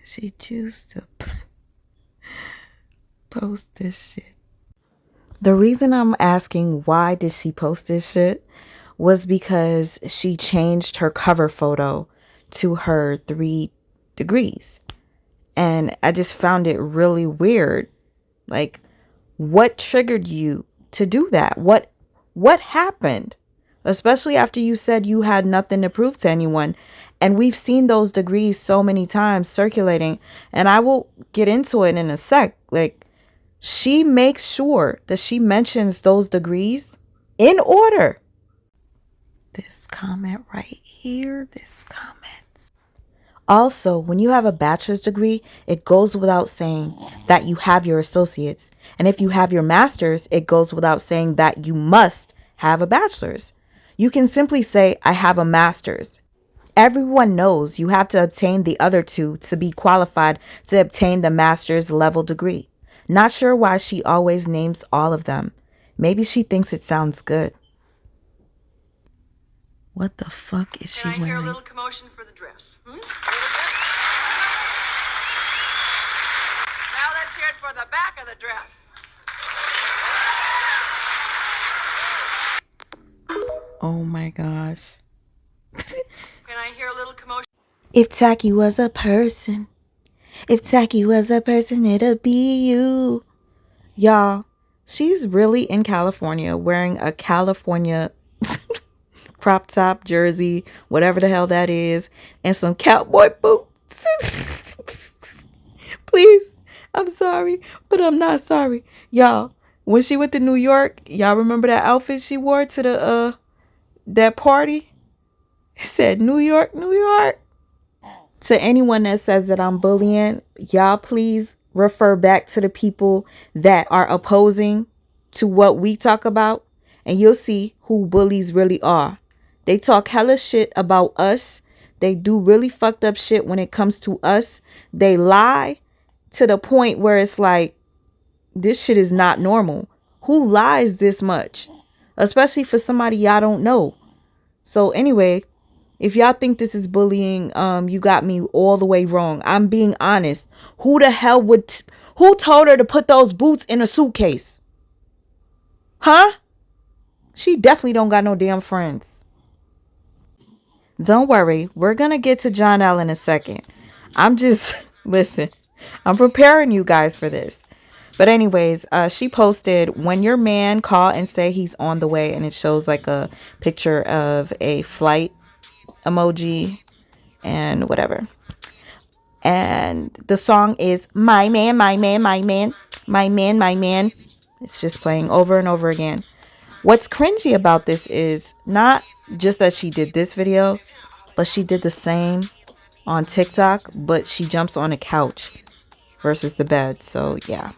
she choose to post this shit? The reason I'm asking why did she post this shit was because she changed her cover photo to her 3 degrees. And I just found it really weird. Like, what triggered you to do that? What happened? Especially after you said you had nothing to prove to anyone. And we've seen those degrees so many times circulating. And I will get into it in a sec. Like, she makes sure that she mentions those degrees in order. This comment right here, this comment. Also, when you have a bachelor's degree, it goes without saying that you have your associates. And if you have your master's, it goes without saying that you must have a bachelor's. You can simply say, I have a master's. Everyone knows you have to obtain the other two to be qualified to obtain the master's level degree. Not sure why she always names all of them. Maybe she thinks it sounds good. What the fuck is she wearing? Can I hear a little commotion for the dress? Now let's hear it for the back of the dress. Oh my gosh. Can I hear a little commotion? If Tacky was a person, it'd be you. Y'all, she's really in California wearing a California crop top jersey, whatever the hell that is, and some cowboy boots. Please, I'm sorry, but I'm not sorry. Y'all, when she went to New York, y'all remember that outfit she wore to the that party? It said New York, New York. To anyone that says that I'm bullying, y'all please refer back to the people that are opposing to what we talk about, and you'll see who bullies really are. They talk hella shit about us. They do really fucked up shit when it comes to us. They lie to the point where it's like, this shit is not normal. Who lies this much? Especially for somebody y'all don't know. So anyway, if y'all think this is bullying, you got me all the way wrong. I'm being honest. Who the hell who told her to put those boots in a suitcase? Huh? She definitely don't got no damn friends. Don't worry, we're gonna get to Johnell in a second. Listen, I'm preparing you guys for this. But anyways, she posted, when your man call and say he's on the way, and it shows like a picture of a flight emoji and whatever. And the song is My Man, My Man, My Man, My Man, My Man. It's just playing over and over again. What's cringy about this is not just that she did this video, but she did the same on TikTok, but she jumps on a couch versus the bed. So yeah,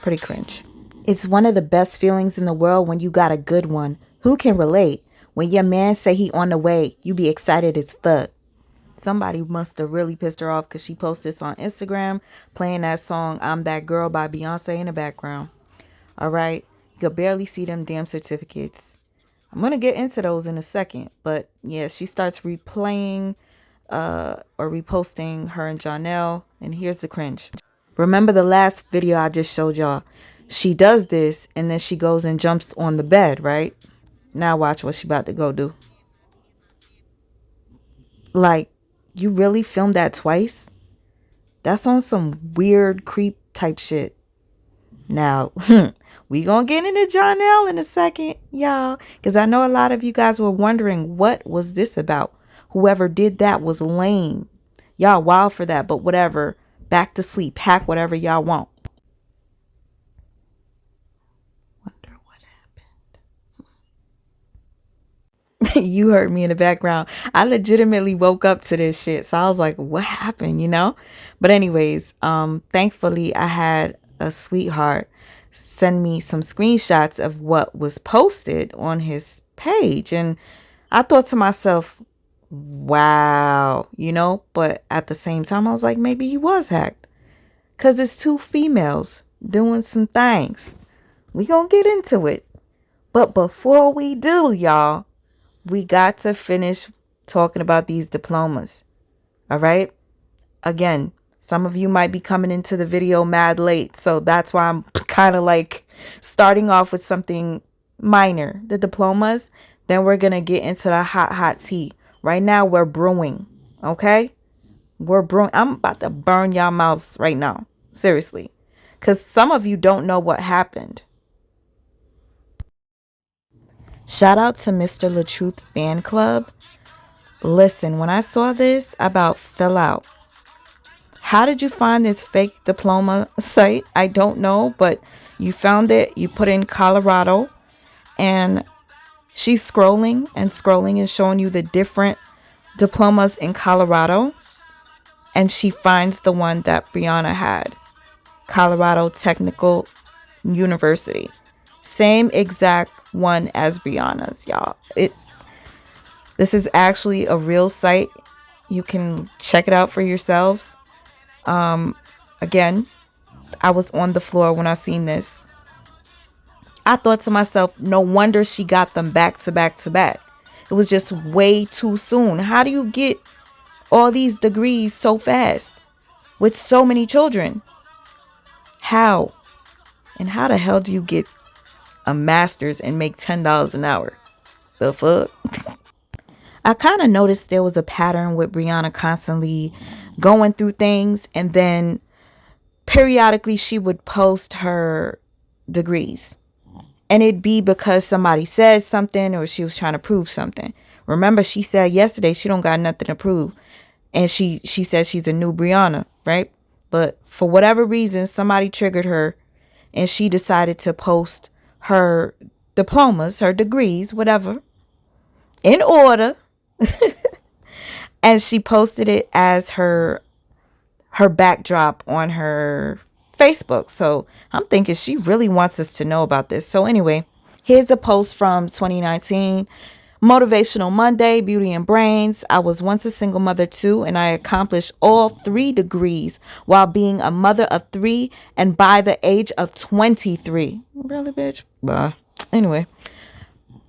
pretty cringe. It's one of the best feelings in the world when you got a good one. Who can relate? When your man say he on the way, you be excited as fuck. Somebody must have really pissed her off because she posted this on Instagram playing that song I'm That Girl by Beyonce in the background. All right. You could barely see them damn certificates. I'm going to get into those in a second. But yeah, she starts replaying or reposting her and Johnell. And here's the cringe. Remember the last video I just showed y'all? She does this and then she goes and jumps on the bed, right? Now watch what she about to go do. Like, you really filmed that twice? That's on some weird creep type shit. Now, we gonna get into Johnell in a second, y'all. Because I know a lot of you guys were wondering, what was this about? Whoever did that was lame. Y'all wild for that, but whatever. Back to sleep. Hack whatever y'all want. Wonder what happened. You heard me in the background. I legitimately woke up to this shit. So I was like, what happened, you know? But anyways, thankfully I had a sweetheart send me some screenshots of what was posted on his page. And I thought to myself, wow, you know, but at the same time, I was like, maybe he was hacked. Because it's 2 females doing some things. We gonna get into it. But before we do, y'all, we got to finish talking about these diplomas. All right? Again, Some of you might be coming into the video mad late, so that's why I'm kind of like starting off with something minor, the diplomas. Then we're going to get into the hot tea. Right now, we're brewing, okay? We're brewing. I'm about to burn y'all mouths right now, seriously, because some of you don't know what happened. Shout out to Mr. LaTruth fan club. Listen, when I saw this, I about fell out. How did you find this fake diploma site? I don't know, but you found it. You put in Colorado, and she's scrolling and scrolling and showing you the different diplomas in Colorado. And she finds the one that Brianna had, Colorado Technical University. Same exact one as Brianna's, y'all. This is actually a real site. You can check it out for yourselves. Again, I was on the floor when I seen this. I thought to myself, no wonder she got them back to back to back. It was just way too soon. How do you get all these degrees so fast with so many children? How? And how the hell do you get a master's and make $10 an hour? The fuck? I kind of noticed there was a pattern with Brianna constantly going through things, and then periodically she would post her degrees. And it'd be because somebody said something or she was trying to prove something. Remember, she said yesterday she don't got nothing to prove. And she said she's a new Brianna, right? But for whatever reason, somebody triggered her and she decided to post her diplomas, her degrees, whatever, in order. And she posted it as her backdrop on her Facebook. So I'm thinking she really wants us to know about this. So anyway, here's a post from 2019. Motivational Monday, Beauty and Brains. I was once a single mother too, and I accomplished all 3 degrees while being a mother of 3 and by the age of 23. Really, bitch? Blah. Anyway,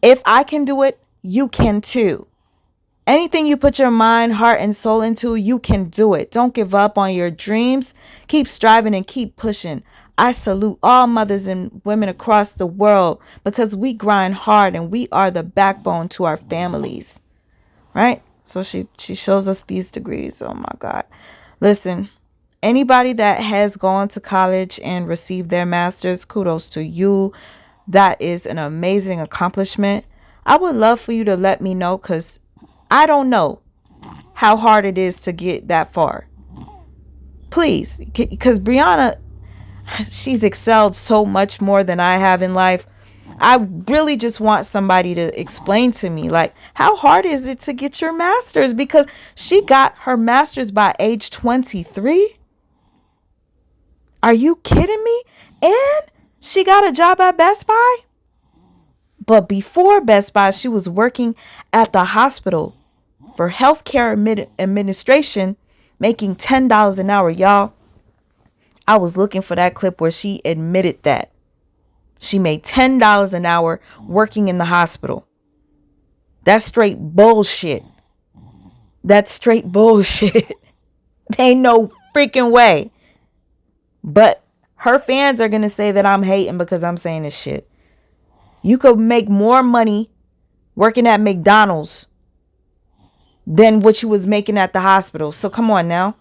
if I can do it, you can too. Anything you put your mind, heart, and soul into, you can do it. Don't give up on your dreams. Keep striving and keep pushing. I salute all mothers and women across the world because we grind hard and we are the backbone to our families. Right? So she shows us these degrees. Oh my God. Listen, anybody that has gone to college and received their master's, kudos to you. That is an amazing accomplishment. I would love for you to let me know because I don't know how hard it is to get that far. Please, because Brianna, she's excelled so much more than I have in life. I really just want somebody to explain to me, like, how hard is it to get your master's? Because she got her master's by age 23. Are you kidding me? And she got a job at Best Buy. But before Best Buy, she was working at the hospital for healthcare administration, making $10 an hour, y'all. I was looking for that clip where she admitted that. She made $10 an hour working in the hospital. That's straight bullshit. That's straight bullshit. Ain't no freaking way. But her fans are going to say that I'm hating because I'm saying this shit. You could make more money working at McDonald's than what you was making at the hospital. So come on now.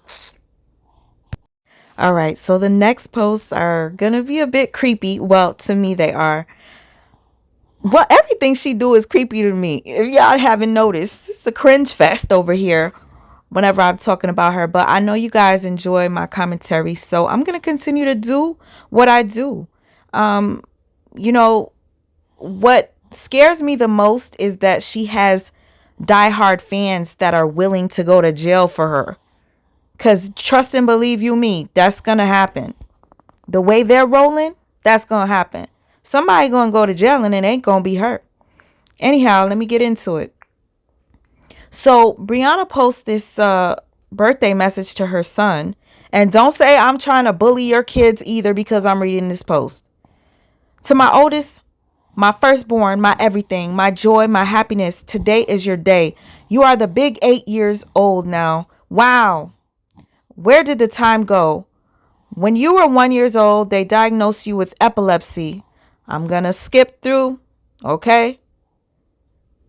All right. So the next posts are going to be a bit creepy. Well, to me, they are. Well, everything she do is creepy to me. If y'all haven't noticed, it's a cringe fest over here whenever I'm talking about her. But I know you guys enjoy my commentary. So I'm going to continue to do what I do. You know, what scares me the most is that she has diehard fans that are willing to go to jail for her. Because trust and believe you me, that's going to happen. The way they're rolling, that's going to happen. Somebody going to go to jail and it ain't going to be her. Anyhow, let me get into it. So Brianna posts this birthday message to her son. And don't say I'm trying to bully your kids either because I'm reading this post. To my oldest, my firstborn, my everything, my joy, my happiness. Today is your day. You are the big 8 years old now. Wow. Where did the time go? When you were 1 year old, they diagnosed you with epilepsy. I'm going to skip through, okay?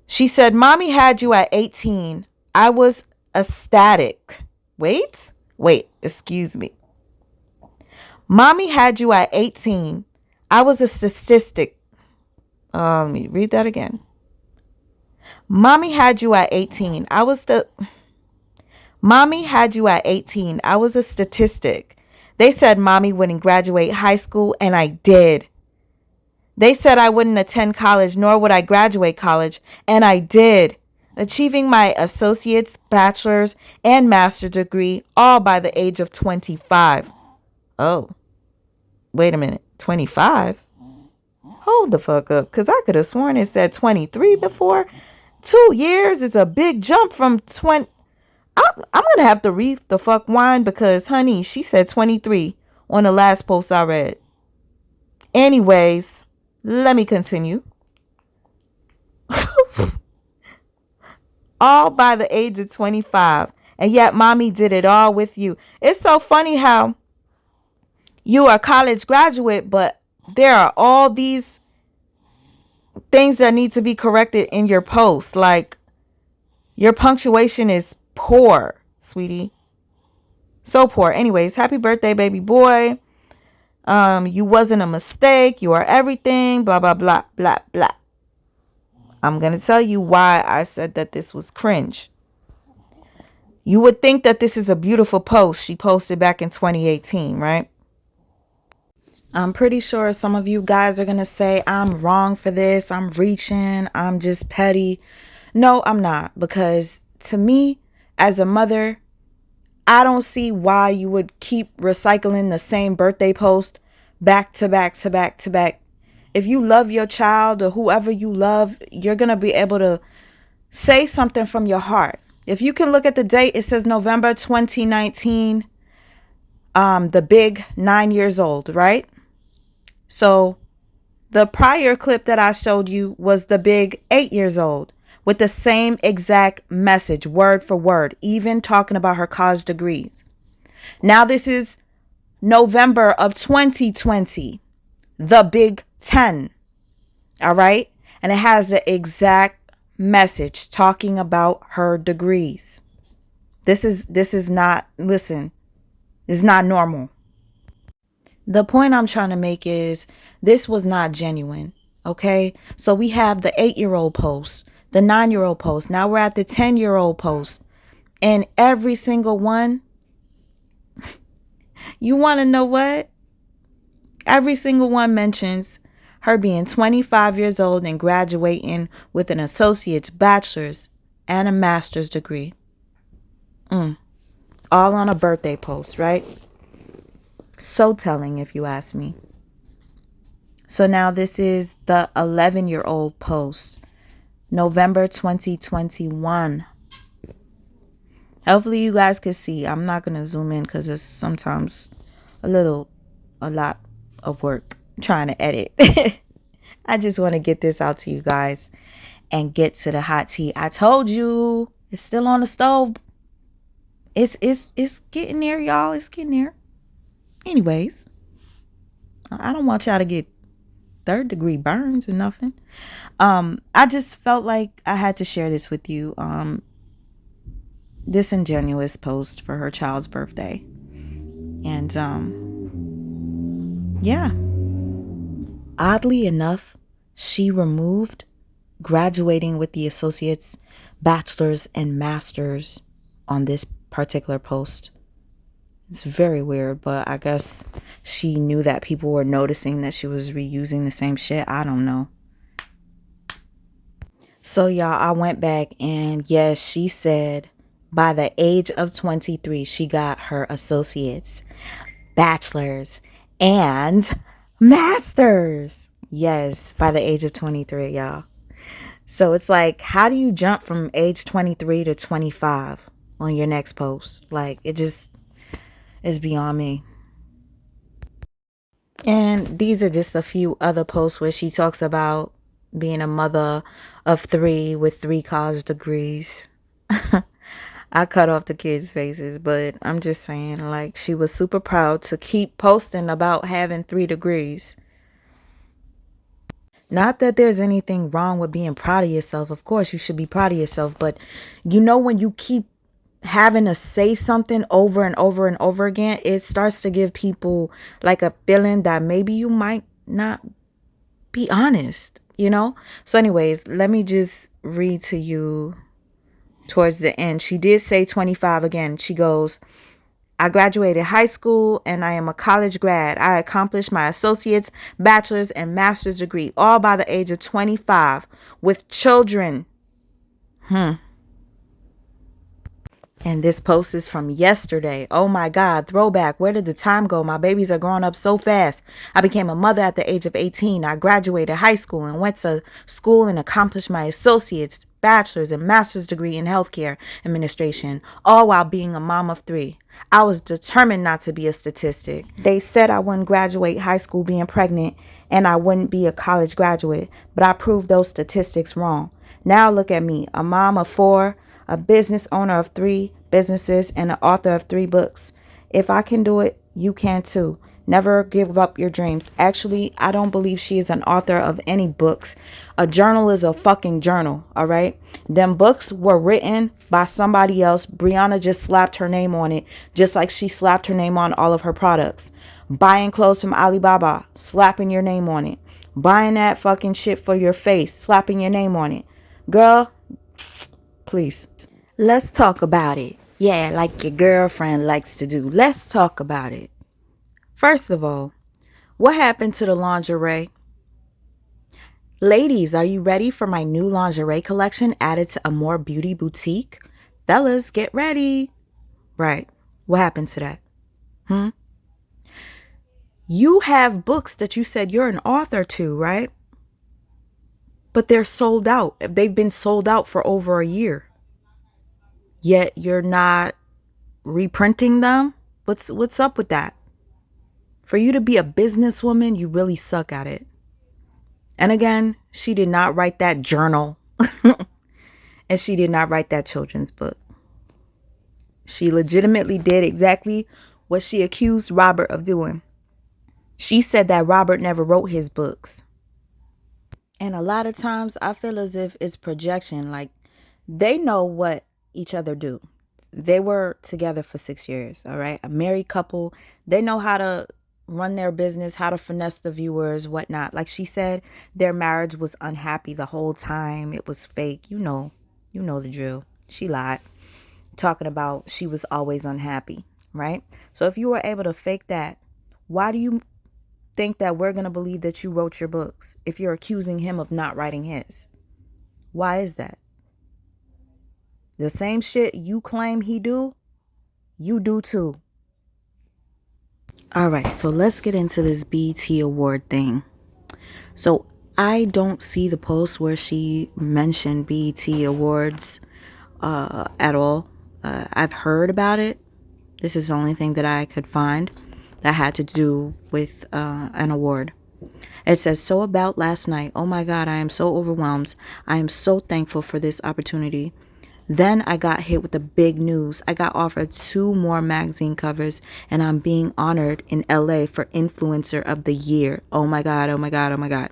She said, Mommy had you at 18. I was ecstatic. Wait, excuse me. Mommy had you at 18. I was a statistic. Let me read that again. Mommy had you at 18. Mommy had you at 18. I was a statistic. They said Mommy wouldn't graduate high school, and I did. They said I wouldn't attend college, nor would I graduate college, and I did. Achieving my associate's, bachelor's, and master's degree, all by the age of 25. Oh, wait a minute. 25? Hold the fuck up, because I could have sworn it said 23 before. 2 years is a big jump from 20. I'm going to have to read the fuck wine because, honey, she said 23 on the last post I read. Anyways, let me continue. All by the age of 25. And yet Mommy did it all with you. It's so funny how you are a college graduate, but there are all these things that need to be corrected in your post. Like, your punctuation is poor, sweetie. So poor. Anyways, happy birthday, baby boy. You wasn't a mistake. You are everything. Blah, blah, blah, blah, blah. I'm going to tell you why I said that this was cringe. You would think that this is a beautiful post she posted back in 2018, right? I'm pretty sure some of you guys are going to say, I'm wrong for this. I'm reaching. I'm just petty. No, I'm not. Because to me, as a mother, I don't see why you would keep recycling the same birthday post back to back to back to back. If you love your child or whoever you love, you're going to be able to say something from your heart. If you can look at the date, it says November 2019, the big 9 years old, right? So the prior clip that I showed you was the big 8 years old with the same exact message, word for word, even talking about her college degrees. Now this is November of 2020, the big 10. All right. And it has the exact message talking about her degrees. This is not, listen, it's not normal. The point I'm trying to make is this was not genuine. Okay. So we have the 8-year-old post, the 9-year-old post. Now we're at the 10-year-old post. And every single one, you want to know what? Every single one mentions her being 25 years old and graduating with an associate's, bachelor's, and a master's degree. All on a birthday post, right? So telling, if you ask me. So now this is the 11-year-old post, November 2021. Hopefully you guys can see. I'm not going to zoom in because it's sometimes a lot of work trying to edit. I just want to get this out to you guys and get to the hot tea. I told you it's still on the stove. It's getting there, y'all. It's getting there. Anyways, I don't want y'all to get 3rd-degree burns or nothing. I just felt like I had to share this with you. Disingenuous post for her child's birthday. And yeah. Oddly enough, she removed graduating with the associates, bachelor's, and master's on this particular post. It's very weird, but I guess she knew that people were noticing that she was reusing the same shit. I don't know. So y'all, I went back and yes, she said by the age of 23, she got her associates, bachelor's, and master's. Yes, by the age of 23, y'all. So it's like, how do you jump from age 23 to 25 on your next post? Like, it just is beyond me. And these are just a few other posts where she talks about being a mother of 3 with 3 college degrees. I cut off the kids' faces, but I'm just saying, like, she was super proud to keep posting about having 3 degrees. Not that there's anything wrong with being proud of yourself. Of course, you should be proud of yourself. But you know, when you keep having to say something over and over and over again, it starts to give people like a feeling that maybe you might not be honest, you know? So, anyways, let me just read to you towards the end. She did say 25 again. She goes, I graduated high school and I am a college grad. I accomplished my associate's, bachelor's, and master's degree all by the age of 25 with children. And this post is from yesterday. Oh my God, throwback. Where did the time go? My babies are growing up so fast. I became a mother at the age of 18. I graduated high school and went to school and accomplished my associate's, bachelor's, and master's degree in healthcare administration, all while being a mom of 3. I was determined not to be a statistic. They said I wouldn't graduate high school being pregnant and I wouldn't be a college graduate, but I proved those statistics wrong. Now look at me, a mom of 4, a business owner of 3 businesses, and an author of 3 books. If I can do it, you can too. Never give up your dreams. Actually, I don't believe she is an author of any books. A journal is a fucking journal, all right? Them books were written by somebody else. Brianna just slapped her name on it, just like she slapped her name on all of her products. Buying clothes from Alibaba, slapping your name on it. Buying that fucking shit for your face, slapping your name on it. Girl, please. Let's talk about it. Yeah, like your girlfriend likes to do. Let's talk about it. First of all, what happened to the lingerie? Ladies, are you ready for my new lingerie collection added to a more beauty boutique? Fellas, get ready. Right. What happened to that? You have books that you said you're an author to, right? But they're sold out. They've been sold out for over a year. Yet you're not reprinting them? What's up with that? For you to be a businesswoman, you really suck at it. And again, she did not write that journal. And she did not write that children's book. She legitimately did exactly what she accused Robert of doing. She said that Robert never wrote his books. And a lot of times I feel as if it's projection. Like, they know what each other do. They were together for 6 years, all right? A married couple. They know how to run their business, how to finesse the viewers, whatnot. Like she said, their marriage was unhappy the whole time. It was fake. You know the drill. She lied. Talking about she was always unhappy, right? So if you were able to fake that, why do you think that we're going to believe that you wrote your books if you're accusing him of not writing his? Why is that? The same shit you claim he do, you do too. All right, so let's get into this BT award thing. So I don't see the post where she mentioned BT awards at all. I've heard about it. This is the only thing that I could find that had to do with an award. It says, so about last night. Oh my God, I am so overwhelmed. I am so thankful for this opportunity. Then I got hit with the big news. I got offered 2 more magazine covers and I'm being honored in LA for Influencer of the Year. Oh my God, oh my God, oh my God.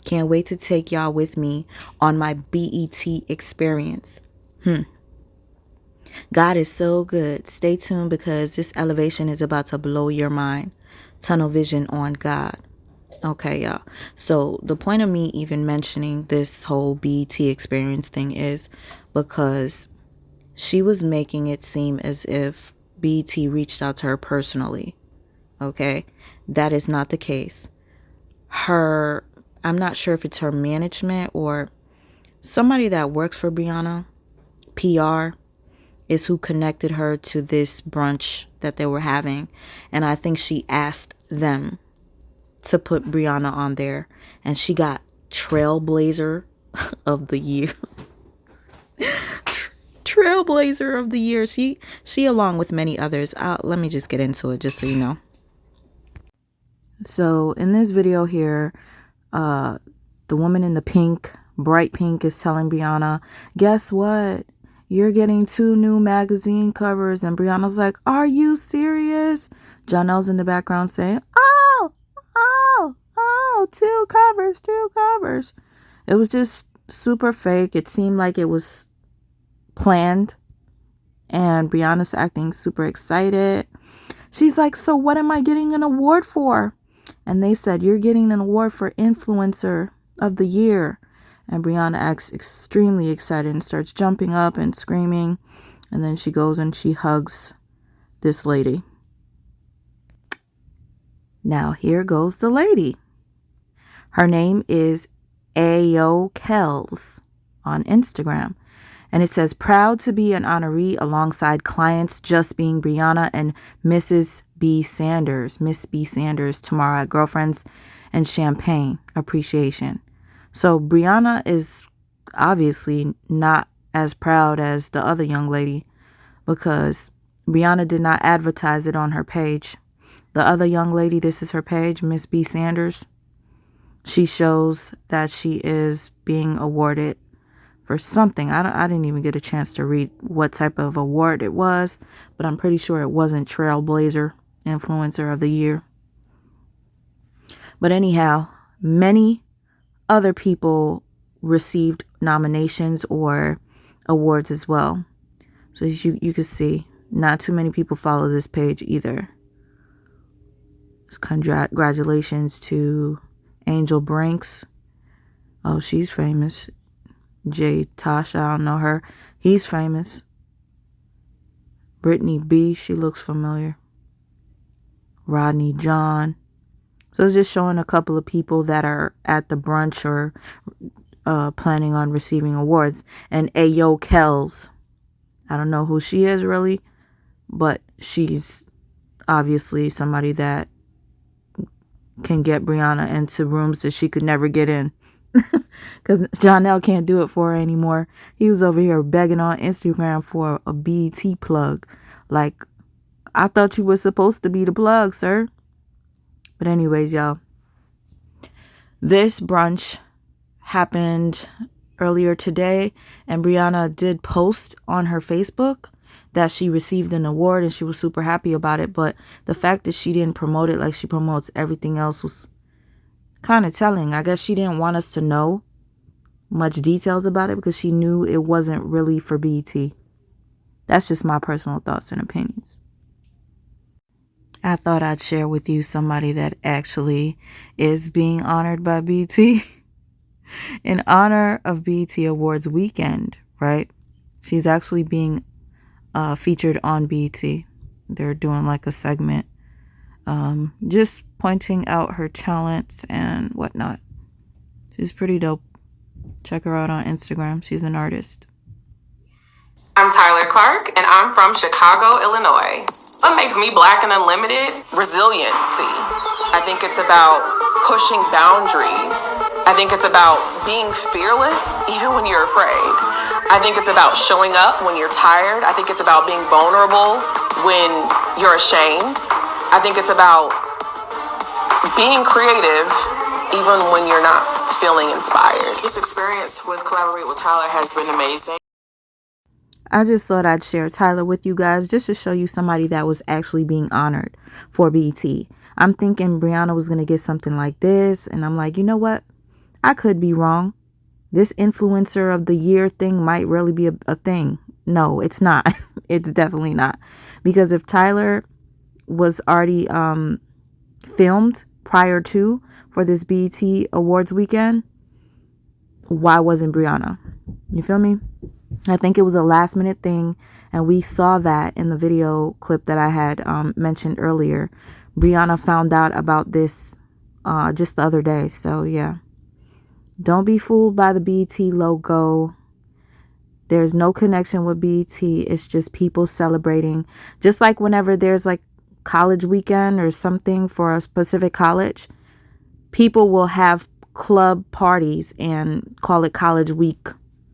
Can't wait to take y'all with me on my BET experience. God is so good. Stay tuned because this elevation is about to blow your mind. Tunnel vision on God. Okay, y'all. So the point of me even mentioning this whole BET experience thing is because she was making it seem as if BET reached out to her personally. Okay, that is not the case. I'm not sure if it's her management or somebody that works for Brianna, PR, is who connected her to this brunch that they were having. And I think she asked them to put Brianna on there. And she got Trailblazer of the Year. Trailblazer of the Year. She along with many others. Let me just get into it just so you know. So in this video here, the woman in the pink, bright pink, is telling Brianna, guess what? you're getting 2 new magazine covers. And Brianna's like, are you serious? Johnell's in the background saying, oh, 2 covers, 2 covers. It was just super fake. It seemed like it was planned. And Brianna's acting super excited. She's like, so what am I getting an award for? And they said, you're getting an award for Influencer of the Year. And Brianna acts extremely excited and starts jumping up and screaming. And then she goes and she hugs this lady. Now here goes the lady. Her name is Lieonya'S on Instagram. And it says, proud to be an honoree alongside clients Just Being Brianna and Mrs. B. Sanders. Miss B. Sanders tomorrow at Girlfriends and Champagne Appreciation. So Brianna is obviously not as proud as the other young lady because Brianna did not advertise it on her page. The other young lady, this is her page, Miss B. Sanders. She shows that she is being awarded for something. I didn't even get a chance to read what type of award it was, but I'm pretty sure it wasn't Trailblazer Influencer of the Year. But anyhow, many other people received nominations or awards as well. So as you can see, not too many people follow this page either. Congratulations to Angel Brinks. Oh, she's famous. Jay Tasha, I don't know her. He's famous. Brittany B, she looks familiar. Rodney John. So it's just showing a couple of people that are at the brunch or planning on receiving awards. And Lieonya'S, I don't know who she is really, but she's obviously somebody that can get Brianna into rooms that she could never get in. Because Johnell can't do it for her anymore. He was over here begging on Instagram for a BET plug. Like, I thought you were supposed to be the plug, sir. But anyways, y'all, this brunch happened earlier today, and Brianna did post on her Facebook that she received an award and she was super happy about it. But the fact that she didn't promote it like she promotes everything else was kind of telling. I guess she didn't want us to know much details about it because she knew it wasn't really for BET. That's just my personal thoughts and opinions. I thought I'd share with you somebody that actually is being honored by BET in honor of BET Awards weekend, right? She's actually being featured on BET. They're doing like a segment, just pointing out her talents and whatnot. She's pretty dope. Check her out on Instagram. She's an artist. I'm Tyler Clark, and I'm from Chicago, Illinois. What makes me Black and Unlimited? Resiliency. I think it's about pushing boundaries. I think it's about being fearless even when you're afraid. I think it's about showing up when you're tired. I think it's about being vulnerable when you're ashamed. I think it's about being creative even when you're not feeling inspired. This experience with Collaborate with Tyler has been amazing. I just thought I'd share Tyler with you guys just to show you somebody that was actually being honored for BET. I'm thinking Brianna was going to get something like this. And I'm like, you know what? I could be wrong. This Influencer of the Year thing might really be a thing. No, it's not. It's definitely not. Because if Tyler was already filmed prior to for this BET Awards weekend, why wasn't Brianna? You feel me? I think it was a last minute thing, and we saw that in the video clip that I had mentioned earlier. Brianna found out about this just the other day. So yeah, don't be fooled by the BET logo. There's no connection with BET. It's just people celebrating. Just like whenever there's like college weekend or something for a specific college, people will have club parties and call it college week,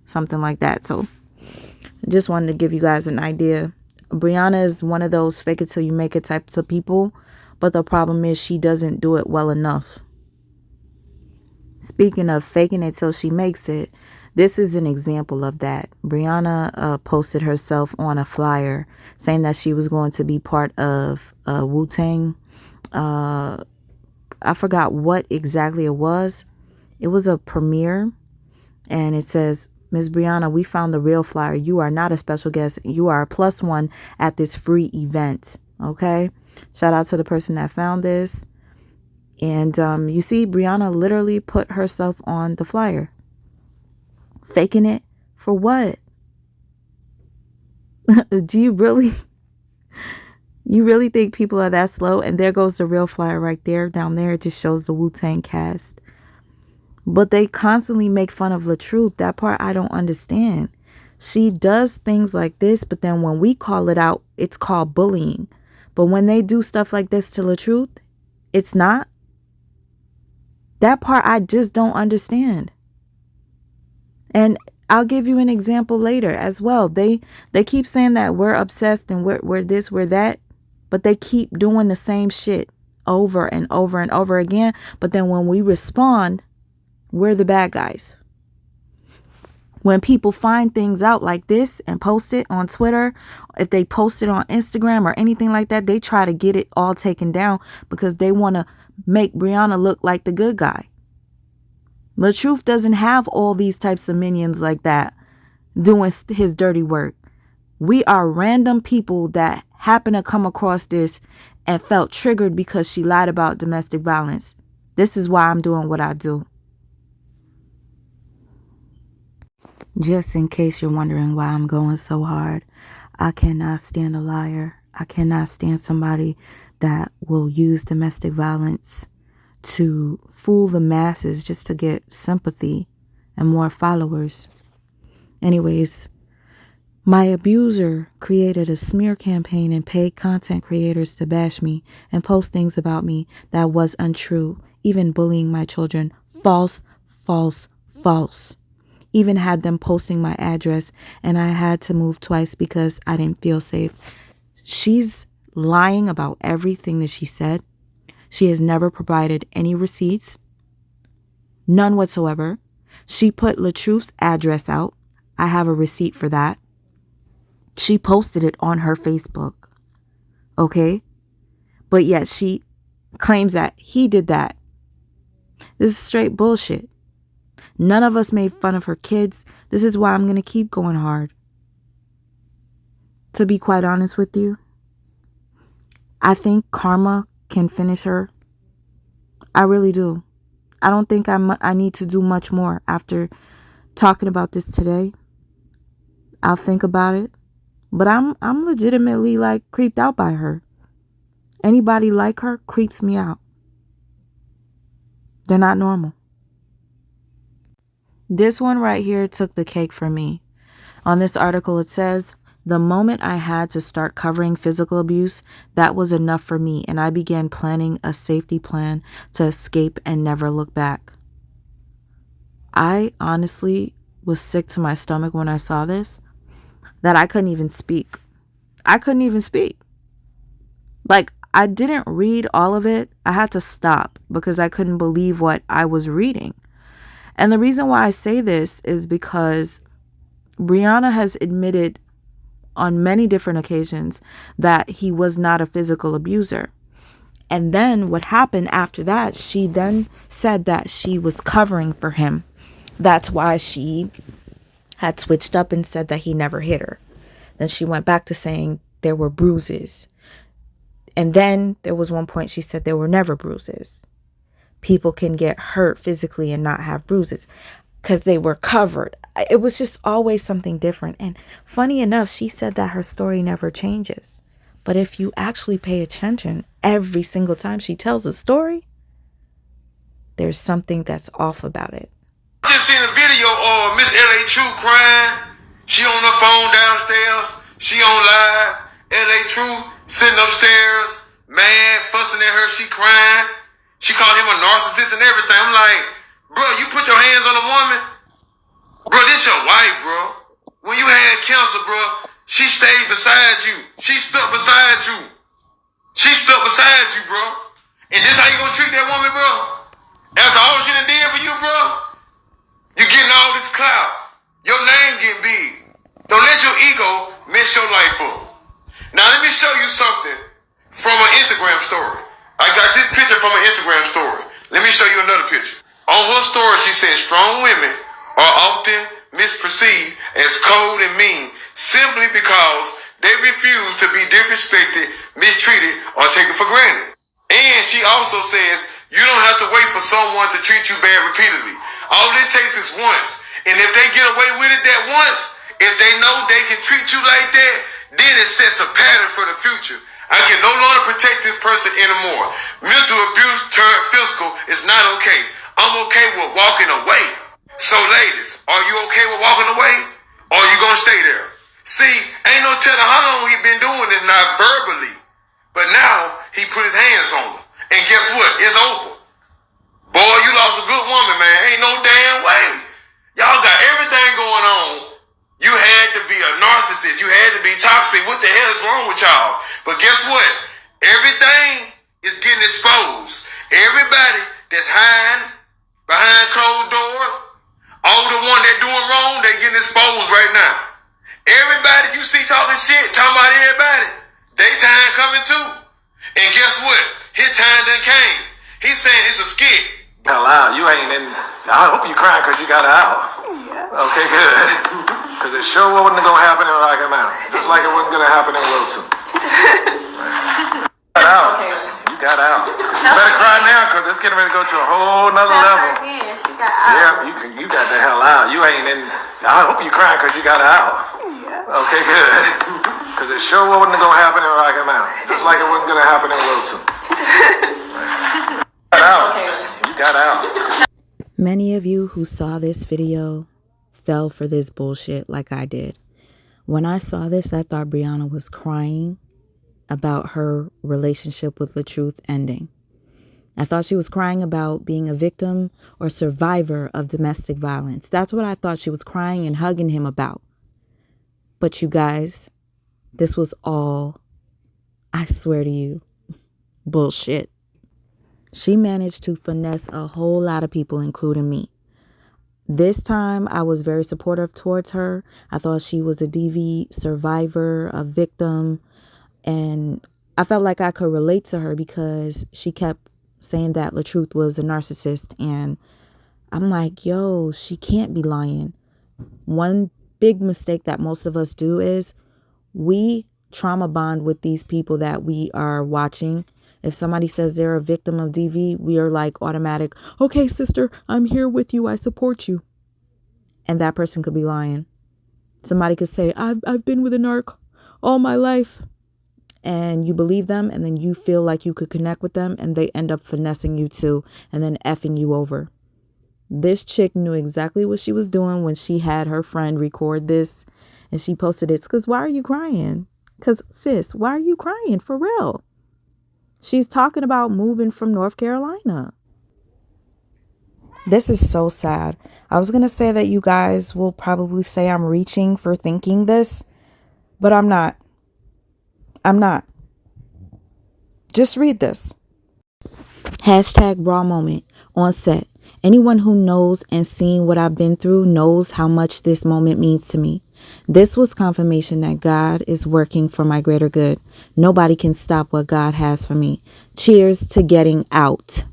something like that. So I just wanted to give you guys an idea. Brianna is one of those fake it till you make it types of people, but the problem is she doesn't do it well enough. Speaking of faking it till she makes it, This is an example of that. Brianna posted herself on a flyer saying that she was going to be part of Wu-Tang. I forgot what exactly it was. It was a premiere, and it says, Ms. Brianna, we found the real flyer. You are not a special guest. You are a +1 at this free event. Okay? Shout out to the person that found this. And you see, Brianna literally put herself on the flyer. Faking it for what? Do you really think people are that slow? And there goes the real flyer right there. Down there, it just shows the Wu-Tang cast. But they constantly make fun of LaTruth. That part I don't understand. She does things like this, but then when we call it out, it's called bullying. But when they do stuff like this to LaTruth, it's not. That part I just don't understand. And I'll give you an example later as well. They keep saying that we're obsessed and we're this, we're that, but they keep doing the same shit over and over and over again. But then when we respond, we're the bad guys. When people find things out like this and post it on Twitter, if they post it on Instagram or anything like that, they try to get it all taken down because they want to make Brianna look like the good guy. LaTruth doesn't have all these types of minions like that doing his dirty work. We are random people that happen to come across this and felt triggered because she lied about domestic violence. This is why I'm doing what I do. Just in case you're wondering why I'm going so hard, I cannot stand a liar. I cannot stand somebody that will use domestic violence to fool the masses just to get sympathy and more followers. Anyways, my abuser created a smear campaign and paid content creators to bash me and post things about me that was untrue, even bullying my children. False, false, false. Even had them posting my address, and I had to move twice because I didn't feel safe. She's lying about everything that she said. She has never provided any receipts. None whatsoever. She put LaTruth's address out. I have a receipt for that. She posted it on her Facebook. Okay? But yet she claims that he did that. This is straight bullshit. None of us made fun of her kids. This is why I'm going to keep going hard. To be quite honest with you, I think karma can finish her. I really do. I don't think I need to do much more after talking about this today. I'll think about it. But I'm legitimately like creeped out by her. Anybody like her creeps me out. They're not normal. This one right here took the cake for me. On this article, it says, the moment I had to start covering physical abuse, that was enough for me, and I began planning a safety plan to escape and never look back. I honestly was sick to my stomach when I saw this, that I couldn't even speak. I couldn't even speak. Like, I didn't read all of it. I had to stop because I couldn't believe what I was reading. And the reason why I say this is because Brianna has admitted on many different occasions that he was not a physical abuser. And then what happened after that, she then said that she was covering for him. That's why she had switched up and said that he never hit her. Then she went back to saying there were bruises. And then there was one point she said there were never bruises. People can get hurt physically and not have bruises because they were covered. It was just always something different. And funny enough, she said that her story never changes. But if you actually pay attention, every single time she tells a story, there's something that's off about it. I just seen a video of Miss L.A. True crying. She on her phone downstairs. She on live. L.A. True sitting upstairs, mad, fussing at her. She crying. She called him a narcissist and everything. I'm like, bro, you put your hands on a woman? Bro, this your wife, bro. When you had cancer, bro, she stayed beside you. She stuck beside you. She stuck beside you, bro. And this how you gonna treat that woman, bro? After all she done did for you, bro? You getting all this clout. Your name get big. Don't let your ego mess your life up. Now let me show you something from an Instagram story. I got this picture from an Instagram story. Let me show you another picture. On her story, she said strong women are often misperceived as cold and mean simply because they refuse to be disrespected, mistreated, or taken for granted. And she also says you don't have to wait for someone to treat you bad repeatedly. All it takes is once. And if they get away with it that once, if they know they can treat you like that, then it sets a pattern for the future. I can no longer protect this person anymore. Mental abuse turned physical is not okay. I'm okay with walking away. So ladies, are you okay with walking away? Or are you gonna stay there? See, ain't no telling how long he been doing it, not verbally. But now, he put his hands on her. And guess what? It's over. Boy, you lost a good woman, man. Ain't no damn way. Y'all got everything going on. You had to be a narcissist. You had to be toxic. What the hell is wrong with y'all? But guess what? Everything is getting exposed. Everybody that's hiding behind closed doors, all the one that doing wrong, they getting exposed right now. Everybody you see talking shit, talking about everybody, they time coming too. And guess what? His time done came. He's saying it's a skit. Hell out, you ain't in. I hope you crying because you got out. Yeah. Okay, good. Because it sure wasn't going to happen in Rocky Mountain. Just like it wasn't going to happen in Wilson. You got out. You got out. You better cry now because it's getting ready to go to a whole nother level. She got out. Yeah, you got the hell out. You ain't in. I hope you crying because you got out. Yeah. Okay, good. Because it sure wasn't going to happen in Rocky Mountain. Just like it wasn't going to happen in Wilson. You got out. You got out. Many of you who saw this video fell for this bullshit like I did. When I saw this, I thought Brianna was crying about her relationship with LaTruth ending. I thought she was crying about being a victim or survivor of domestic violence. That's what I thought she was crying and hugging him about. But you guys, this was all, I swear to you, bullshit. She managed to finesse a whole lot of people, including me. This time, I was very supportive towards her. I thought she was a DV survivor, a victim, and I felt like I could relate to her because she kept saying that LaTruth was a narcissist, and I'm like, yo, she can't be lying. One big mistake that most of us do is we trauma bond with these people that we are watching. If somebody says they're a victim of DV, we are like automatic, okay, sister, I'm here with you. I support you. And that person could be lying. Somebody could say, I've been with a narc all my life. And you believe them, and then you feel like you could connect with them, and they end up finessing you too, and then effing you over. This chick knew exactly what she was doing when she had her friend record this, and she posted it. Because why are you crying? Because, sis, why are you crying? For real. She's talking about moving from North Carolina. This is so sad. I was going to say that you guys will probably say I'm reaching for thinking this, but I'm not. I'm not. Just read this. Hashtag raw moment on set. Anyone who knows and seen what I've been through knows how much this moment means to me. This was confirmation that God is working for my greater good. Nobody can stop what God has for me. Cheers to getting out.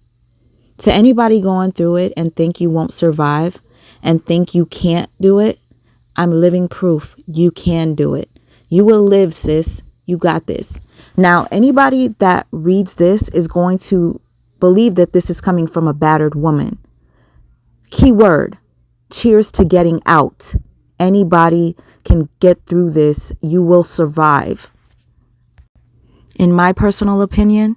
To anybody going through it and think you won't survive and think you can't do it, I'm living proof you can do it. You will live, sis. You got this. Now, anybody that reads this is going to believe that this is coming from a battered woman. Keyword, cheers to getting out. Anybody can get through this. You will survive. In my personal opinion,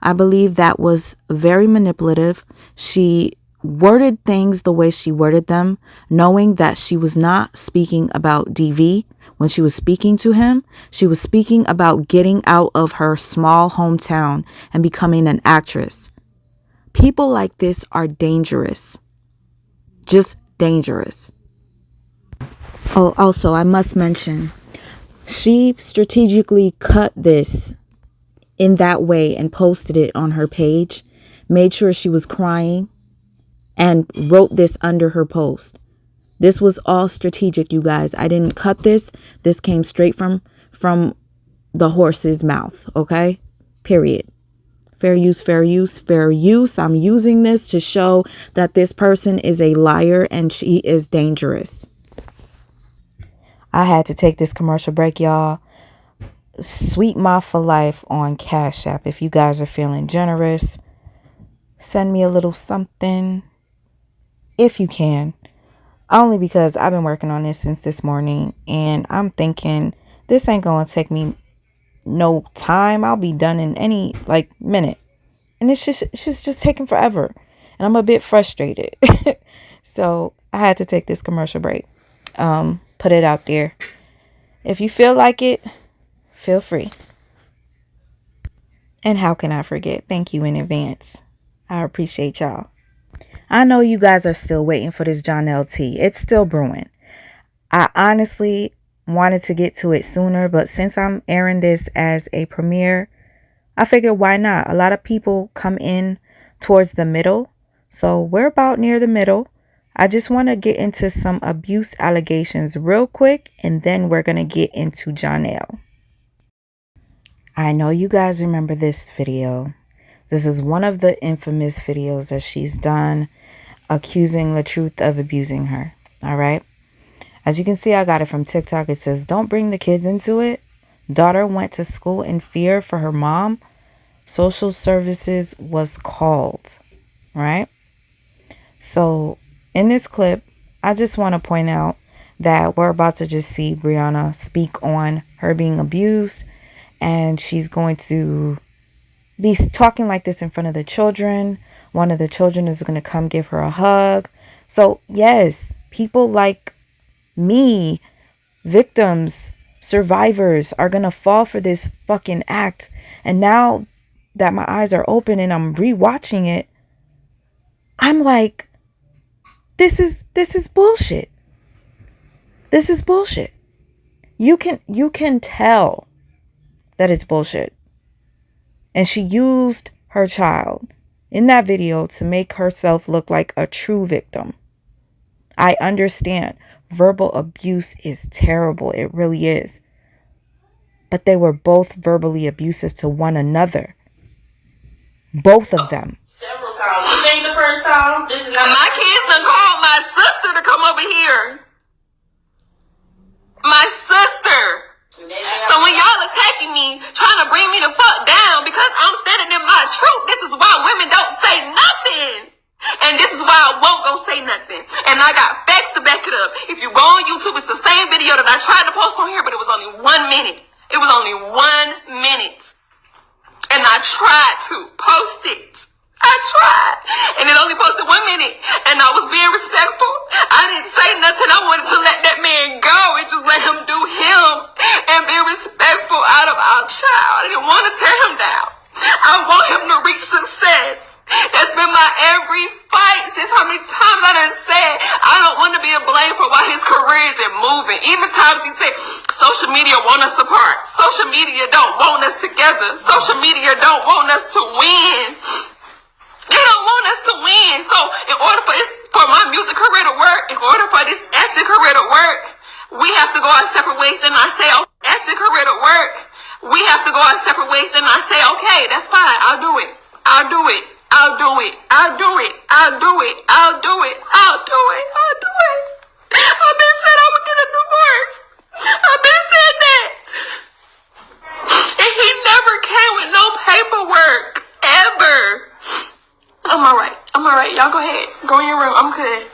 I believe that was very manipulative. She worded things the way she worded them, knowing that she was not speaking about DV. When she was speaking to him, she was speaking about getting out of her small hometown and becoming an actress. People like this are dangerous. Just dangerous. Oh, also, I must mention, she strategically cut this in that way and posted it on her page, made sure she was crying, and wrote this under her post. This was all strategic, you guys. I didn't cut this. This came straight from the horse's mouth, okay? Period. Fair use, fair use, fair use. I'm using this to show that this person is a liar and she is dangerous. I had to take this commercial break, y'all. Sweet Ma for Life on Cash App. If you guys are feeling generous, send me a little something if you can. Only because I've been working on this since this morning and I'm thinking this ain't going to take me no time. I'll be done in any minute. And it's just taking forever. And I'm a bit frustrated. So I had to take this commercial break. Put it out there. If you feel like it, feel free. And how can I forget? Thank you in advance. I appreciate y'all. I know you guys are still waiting for this Johnell tea. It's still brewing. I honestly wanted to get to it sooner, but since I'm airing this as a premiere, I figured why not? A lot of people come in towards the middle. So we're about near the middle. I just want to get into some abuse allegations real quick, and then we're going to get into Johnell. I know you guys remember this video. This is one of the infamous videos that she's done accusing the truth of abusing her. All right. As you can see, I got it from TikTok. It says, don't bring the kids into it. Daughter went to school in fear for her mom. Social services was called. Right. So in this clip, I just want to point out that we're about to just see Brianna speak on her being abused. And she's going to be talking like this in front of the children. One of the children is going to come give her a hug. So yes, people like me, victims, survivors, are going to fall for this fucking act. And now that my eyes are open and I'm rewatching it, I'm like, this is bullshit. This is bullshit. You can tell that it's bullshit. And she used her child in that video to make herself look like a true victim. I understand verbal abuse is terrible. It really is. But they were both verbally abusive to one another. Both of them. Several times. This ain't the first time. This is not My kids done called my sister to come over here. My sister. So when y'all attacking me, trying to bring me the fuck down because I'm standing in my truth, this is why women don't say nothing. And this is why I won't go say nothing. And I got facts to back it up. If you go on YouTube, it's the same video that I tried to post on here, but it was only 1 minute. It was only 1 minute. And I tried to post it. I tried. And it only posted 1 minute. And I was being respectful. I didn't say nothing. I wanted to let that man go and just let him do him and be respectful out of our child. I didn't want to tear him down. I want him to reach success. That's been my every fight since how many times I done said I don't want to be a blame for why his career isn't moving. Even times he said social media want us apart. Social media don't want us together. Social media don't want us to win. They don't want us to win. So in order for my music career to work, in order for this acting career to work, we have to go our separate ways. And I say, oh, acting career to work, we have to go our separate ways. And I say, okay, that's fine. I'll do it. I'll do it. I'll do it. I'll do it. I'll do it. I'll do it. I'll do it. I'll do it. I've been said I would get a divorce. I've been said that. And he never came with no paperwork. Ever. I'm alright. I'm alright. Y'all go ahead. Go in your room. I'm good.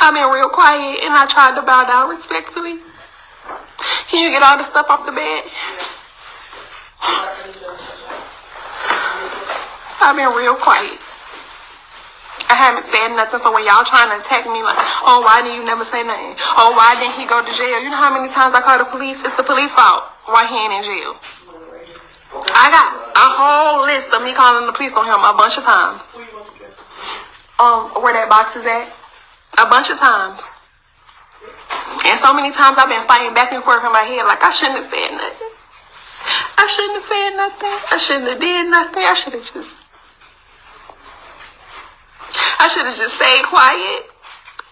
I've been real quiet and I tried to bow down respectfully. Can you get all the stuff off the bed? I've been real quiet. I haven't said nothing, so when y'all trying to attack me like, oh, why didn't you never say nothing? Oh, why didn't he go to jail? You know how many times I call the police? It's the police fault. Why he ain't in jail? I got a whole list of me calling the police on him a bunch of times. Where that box is at? A bunch of times. And so many times I've been fighting back and forth in my head like I shouldn't have said nothing. I I shouldn't have said nothing. I shouldn't have did nothing. I should have just stayed quiet.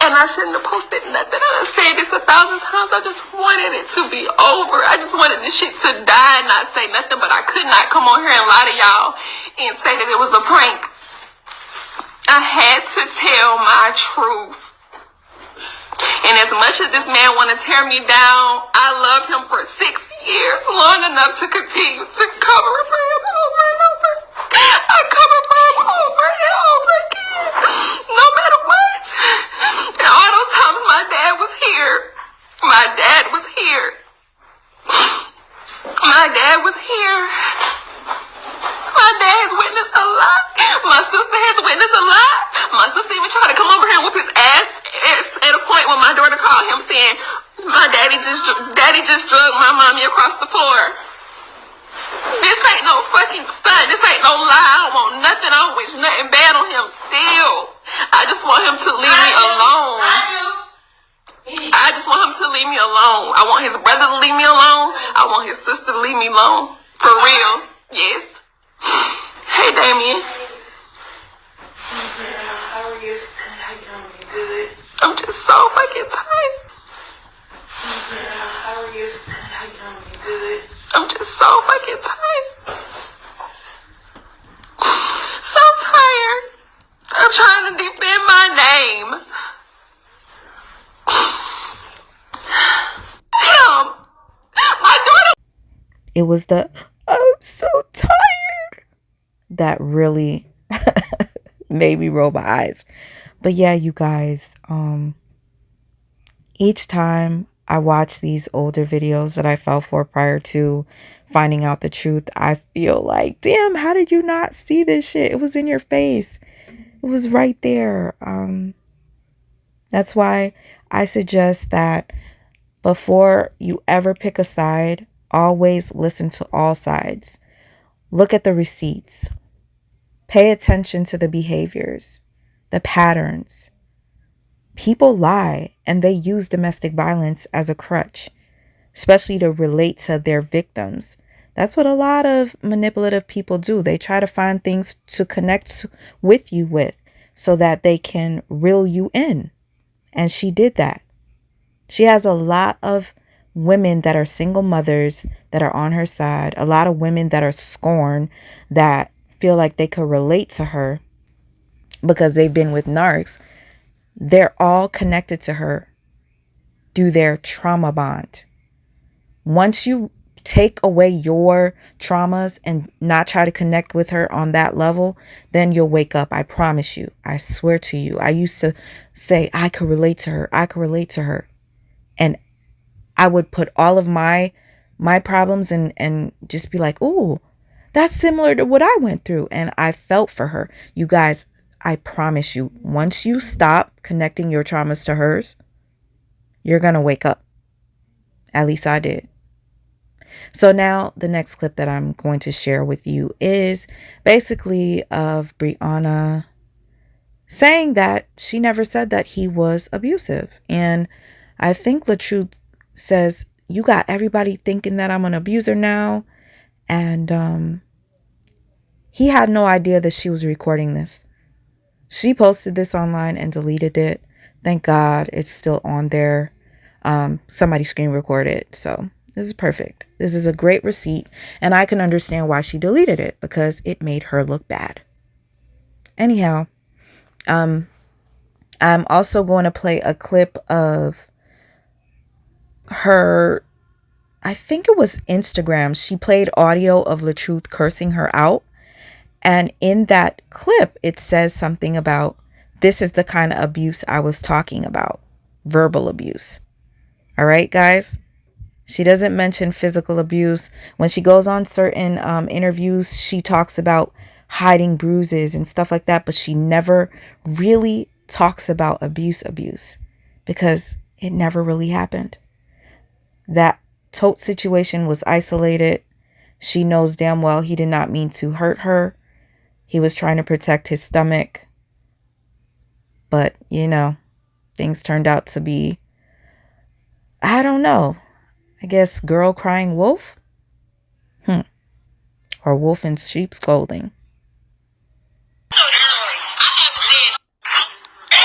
And I shouldn't have posted nothing. I done said this 1,000 times. I just wanted it to be over. I just wanted this shit to die and not say nothing. But I could not come on here and lie to y'all and say that it was a prank. I had to tell my truth. And as much as this man want to tear me down, I loved him for 6 years, long enough to continue to cover for him over and over. I covered for him over and over again, no matter what. And all those times my dad was here. My dad was here. My dad was here. My dad has witnessed a lot. My sister has witnessed a lot. My sister even tried to come over here and whip his ass at a point when my daughter called him saying, my daddy just drugged my mommy across the floor. This ain't no fucking stunt. This ain't no lie. I don't want nothing. I don't wish nothing bad on him still. I just want him to leave me alone. I just want him to leave me alone. I want his brother to leave me alone. I want his sister to leave me alone. For real. Yes. Hey, Damien. How are you? How you doing? Good. I'm just so fucking tired. How are you? How you doing? Good. I'm just so fucking tired. So tired. I'm trying to defend my name. Tim, my daughter. It was the I'm so tired that really made me roll my eyes. But yeah, you guys, each time I watch these older videos that I fell for prior to finding out the truth, I feel like, damn, how did you not see this shit? It was in your face. It was right there. That's why I suggest that before you ever pick a side, always listen to all sides. Look at the receipts. Pay attention to the behaviors, the patterns. People lie and they use domestic violence as a crutch, especially to relate to their victims. That's what a lot of manipulative people do. They try to find things to connect with you with so that they can reel you in. And she did that. She has a lot of women that are single mothers that are on her side, a lot of women that are scorned, that feel like they could relate to her because they've been with narcs. They're all connected to her through their trauma bond. Once you take away your traumas and not try to connect with her on that level, then you'll wake up. I promise you. I swear to you. I used to say, I could relate to her. I could relate to her. And I would put all of my problems and just be like, ooh, that's similar to what I went through. And I felt for her. You guys, I promise you, once you stop connecting your traumas to hers, you're going to wake up. At least I did. So now the next clip that I'm going to share with you is basically of Brianna saying that she never said that he was abusive. And I think LaTruth says, you got everybody thinking that I'm an abuser now. And he had no idea that she was recording this. She posted this online and deleted it. Thank God it's still on there. Somebody screen recorded it. So this is perfect. This is a great receipt. And I can understand why she deleted it, because it made her look bad. Anyhow, I'm also going to play a clip of her, I think it was Instagram. She played audio of LaTruth cursing her out. And in that clip, it says something about, this is the kind of abuse I was talking about. Verbal abuse. All right, guys. She doesn't mention physical abuse. When she goes on certain interviews, she talks about hiding bruises and stuff like that. But she never really talks about abuse, because it never really happened. That tote situation was isolated. She knows damn well he did not mean to hurt her. He was trying to protect his stomach. But, you know, things turned out to be, I don't know. I guess girl crying wolf? or wolf in sheep's clothing.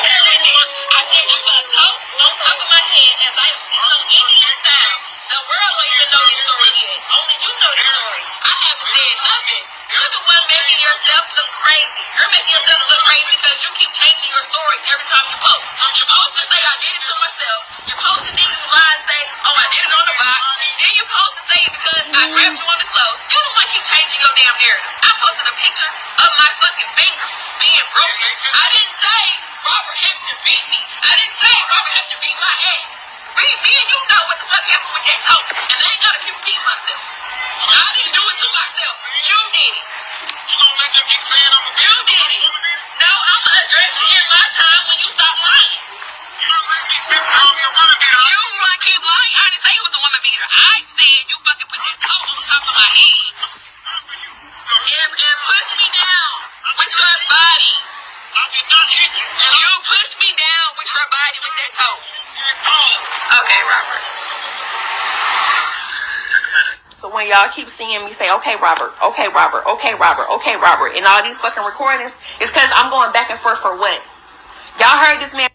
I said you got totes on top of my head as I am sitting on Indian style. The world don't even know this story yet. Only you know this story. I haven't said nothing. You're the one making yourself look crazy. You're making yourself look crazy because you keep changing your stories every time you post. You post to say I did it to myself. You post and then you lie and say, oh, I did it on the box. Then you post to say because I grabbed you on the clothes. You the one keep changing your damn narrative. I posted a picture of my fucking finger being broken. I didn't say Robert Hampton beat me. I didn't say Robert Hampton beat my ass. Me and you know what the fuck happened with that toe. And I ain't gotta keep repeating myself. I didn't do it to myself. You did it. You gonna let them keep saying I'm a bitch? You did it. No, I'ma address it in my time when you stop lying. You don't let me bitch call me a woman beater. You wanna keep lying? I didn't say it was a woman beater. I said you fucking put that toe on top of my head. And push me down with your body. I did not hit you. And you pushed me down with your body with that toe. Okay, Robert. So when y'all keep seeing me say, okay, Robert, okay, Robert, okay, Robert, okay, Robert, and all these fucking recordings, it's because I'm going back and forth for what? Y'all heard this man.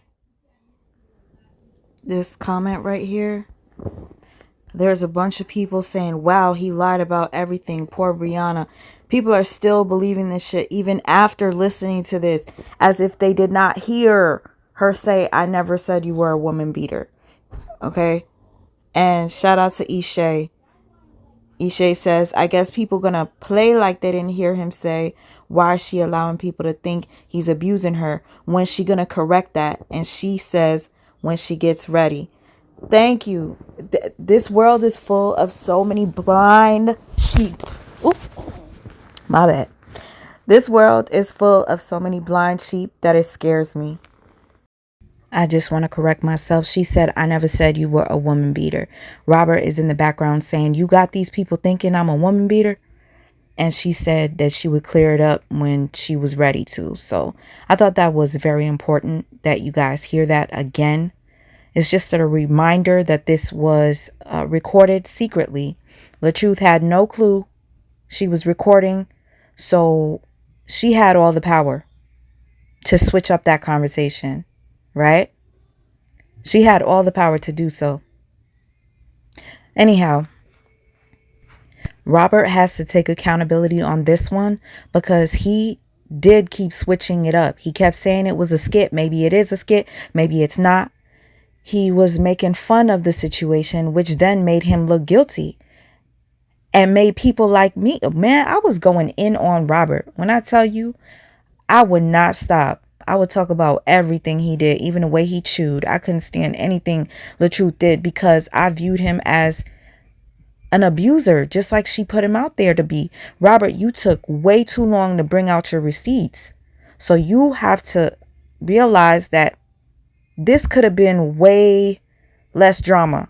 This comment right here. There's a bunch of people saying, wow, he lied about everything. Poor Brianna. People are still believing this shit even after listening to this, as if they did not hear her say, I never said you were a woman beater. Okay? And shout out to Ishay. Ishay says, I guess people gonna play like they didn't hear him say, why is she allowing people to think he's abusing her? When she gonna correct that? And she says, when she gets ready. Thank you. This world is full of so many blind sheep. Oop, my bad. This world is full of so many blind sheep that it scares me. I just want to correct myself. She said, I never said you were a woman beater. Robert is in the background saying, you got these people thinking I'm a woman beater? And she said that she would clear it up when she was ready to. So I thought that was very important that you guys hear that again. It's just a reminder that this was recorded secretly. LaTruth had no clue she was recording. So she had all the power to switch up that conversation. Right? She had all the power to do so. Anyhow, Robert has to take accountability on this one because he did keep switching it up. He kept saying it was a skit. Maybe it is a skit. Maybe it's not. He was making fun of the situation, which then made him look guilty and made people like me. Man, I was going in on Robert. When I tell you, I would not stop. I would talk about everything he did, even the way he chewed. I couldn't stand anything LaTruth did because I viewed him as an abuser, just like she put him out there to be. Robert, you took way too long to bring out your receipts. So you have to realize that this could have been way less drama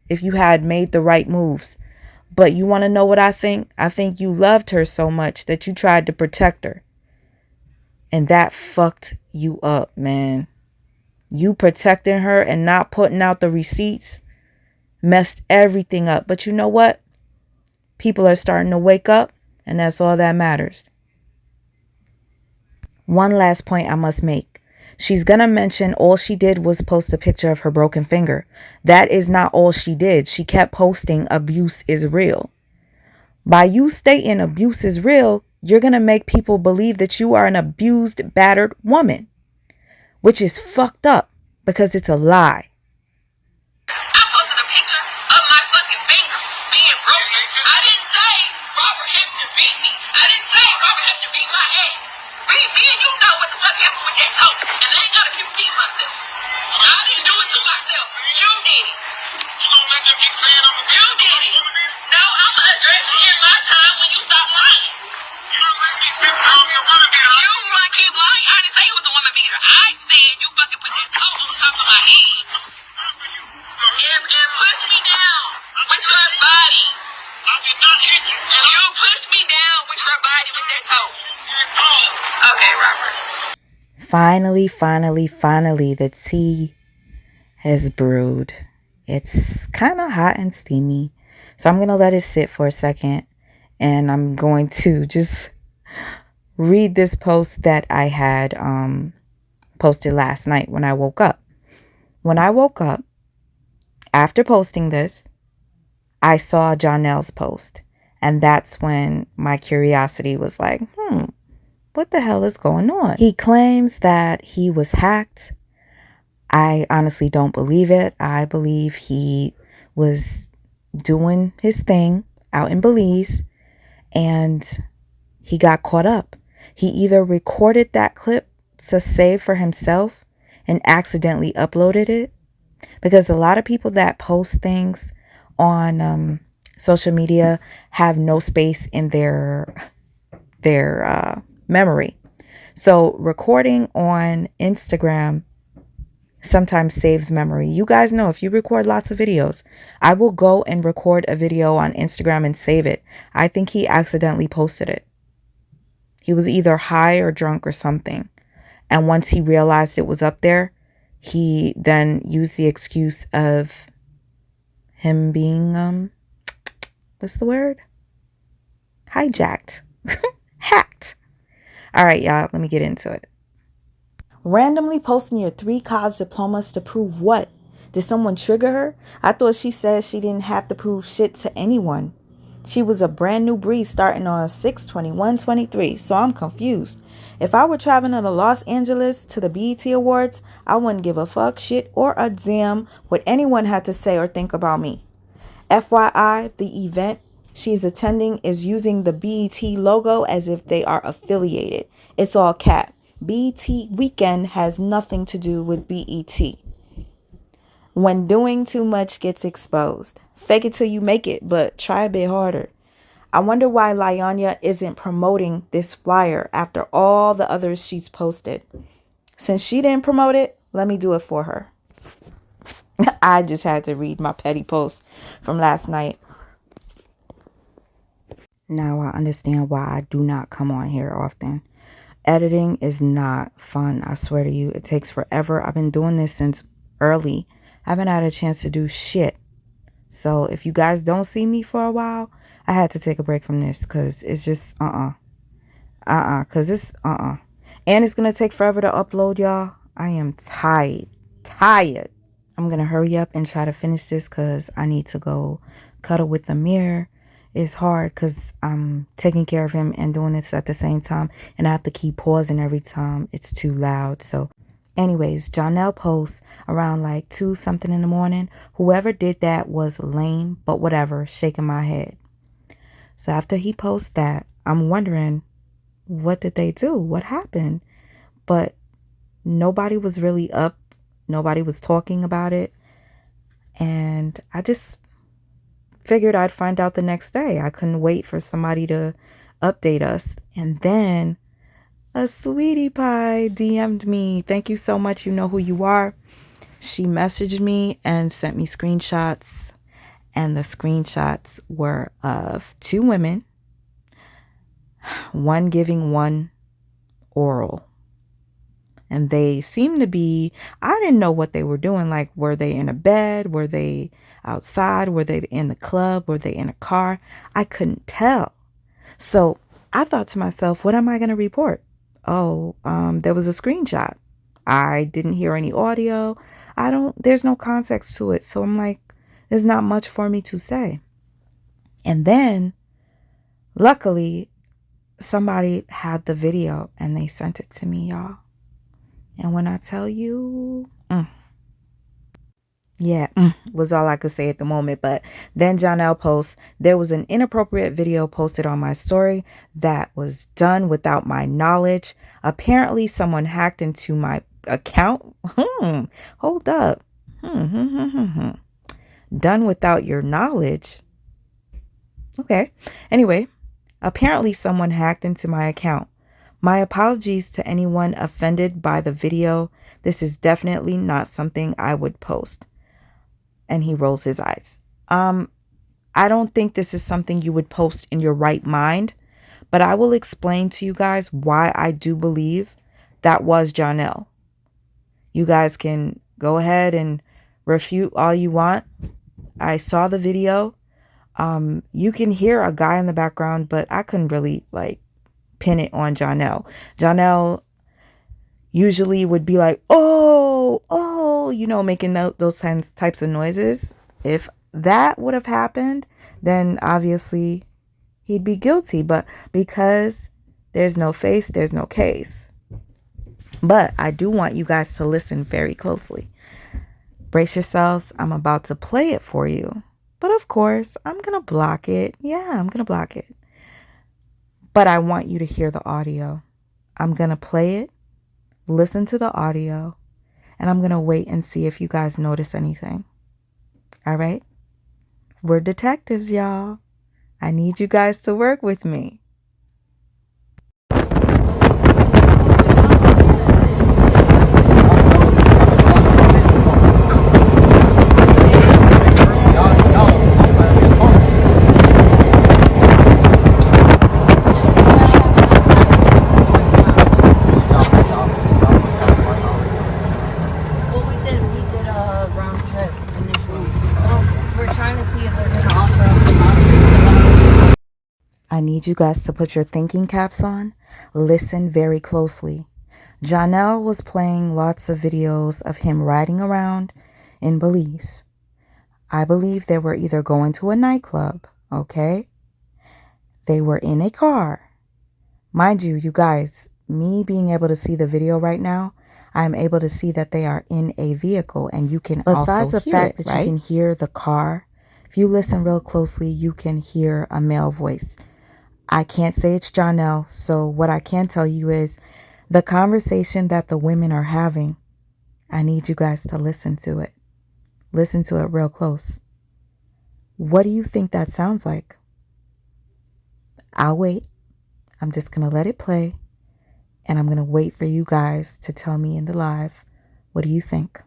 if you had made the right moves. But you want to know what I think? I think you loved her so much that you tried to protect her. And that fucked you up, man. You protecting her and not putting out the receipts messed everything up. But you know what? People are starting to wake up, and that's all that matters. One last point I must make. She's going to mention all she did was post a picture of her broken finger. That is not all she did. She kept posting abuse is real. By you stating abuse is real, you're going to make people believe that you are an abused, battered woman, which is fucked up because it's a lie. I posted a picture of my fucking finger being broken. I didn't say Robert Hampton beat me. I didn't say Robert Hampton beat my ass. Me and you know what the fuck happened with that toe. And I ain't gotta keep repeating myself. I didn't do it to myself. You did it. You gonna let them keep saying I'm a bitch? You did it. No, I'ma address it in my time when you stop lying. You don't let me bitch call me a woman beater. You wanna keep lying? I didn't say it was a woman beater. I said you fucking put that toe on top of my head. And push me down with your body. I did not hit you. And you pushed me down with your body with that toe. Okay, Robert. Finally, the tea has brewed. It's kind of hot and steamy. So I'm going to let it sit for a second. And I'm going to just read this post that I had posted last night when I woke up. When I woke up, after posting this, I saw Johnell's post. And that's when my curiosity was like, what the hell is going on? He claims that he was hacked. I honestly don't believe it. I believe he was doing his thing out in Belize and he got caught up. He either recorded that clip to save for himself and accidentally uploaded it, because a lot of people that post things on social media have no space in their memory. So recording on Instagram sometimes saves memory. You guys know, if you record lots of videos, I will go and record a video on Instagram and save it. I think he accidentally posted it. He was either high or drunk or something. And once he realized it was up there, he then used the excuse of him being, what's the word? Hijacked. Hacked. All right, y'all, let me get into it. Randomly posting your 3 college diplomas to prove what? Did someone trigger her? I thought she said she didn't have to prove shit to anyone. She was a brand new breeze starting on 6/21/23, so I'm confused. If I were traveling to Los Angeles to the BET Awards, I wouldn't give a fuck, shit, or a damn what anyone had to say or think about me. FYI, the event she is attending is using the BET logo as if they are affiliated. It's all cap. BET weekend has nothing to do with BET. When doing too much gets exposed. Fake it till you make it, but try a bit harder. I wonder why Lieonya'S isn't promoting this flyer after all the others she's posted. Since she didn't promote it, let me do it for her. I just had to read my petty post from last night. Now I understand why I do not come on here often. Editing is not fun, I swear to you. It takes forever. I've been doing this since early. I haven't had a chance to do shit. So if you guys don't see me for a while, I had to take a break from this because it's just And it's going to take forever to upload, y'all. I am tired. I'm going to hurry up and try to finish this because I need to go cuddle with Amir. It's hard because I'm taking care of him and doing this at the same time. And I have to keep pausing every time it's too loud. So anyways, Johnell posts around like 2 something in the morning. Whoever did that was lame, but whatever, shaking my head. So after he posts that, I'm wondering, what did they do? What happened? But nobody was really up. Nobody was talking about it. And I just figured I'd find out the next day. I couldn't wait for somebody to update us. And then a sweetie pie DM'd me. Thank you so much. You know who you are. She messaged me and sent me screenshots. And the screenshots were of 2 women, one giving one oral. And they seemed to be, I didn't know what they were doing. Like, were they in a bed? Were they outside? Were they in the club? Were they in a car? I couldn't tell. So I thought to myself, what am I going to report? There was a screenshot. I didn't hear any audio. There's no context to it. So I'm like, there's not much for me to say. And then, luckily, somebody had the video and they sent it to me, y'all. And when I tell you, was all I could say at the moment. But then Johnell posts, there was an inappropriate video posted on my story that was done without my knowledge. Apparently someone hacked into my account. Hold up. Done without your knowledge. Okay. Anyway, apparently someone hacked into my account. My apologies to anyone offended by the video. This is definitely not something I would post. And he rolls his eyes. I don't think this is something you would post in your right mind, but I will explain to you guys why I do believe that was Johnell. You guys can go ahead and refute all you want. I saw the video. You can hear a guy in the background, but I couldn't really like pin it on Johnell. Johnell usually would be like, oh, making those types of noises. If that would have happened, then obviously he'd be guilty. But because there's no face, there's no case. But I do want you guys to listen very closely. Brace yourselves. I'm about to play it for you. But of course, I'm going to block it. Yeah, I'm going to block it. But I want you to hear the audio. I'm going to play it, listen to the audio, and I'm going to wait and see if you guys notice anything. All right? We're detectives, y'all. I need you guys to work with me. I need you guys to put your thinking caps on. Listen very closely. Johnell was playing lots of videos of him riding around in Belize. I believe they were either going to a nightclub, okay? They were in a car. Mind you, you guys, me being able to see the video right now, I'm able to see that they are in a vehicle, and you can Besides also the hear fact it, that right? you can hear the car. If you listen real closely, you can hear a male voice. I can't say it's Johnell, so what I can tell you is the conversation that the women are having, I need you guys to listen to it. Listen to it real close. What do you think that sounds like? I'll wait. I'm just going to let it play, and I'm going to wait for you guys to tell me in the live. What do you think?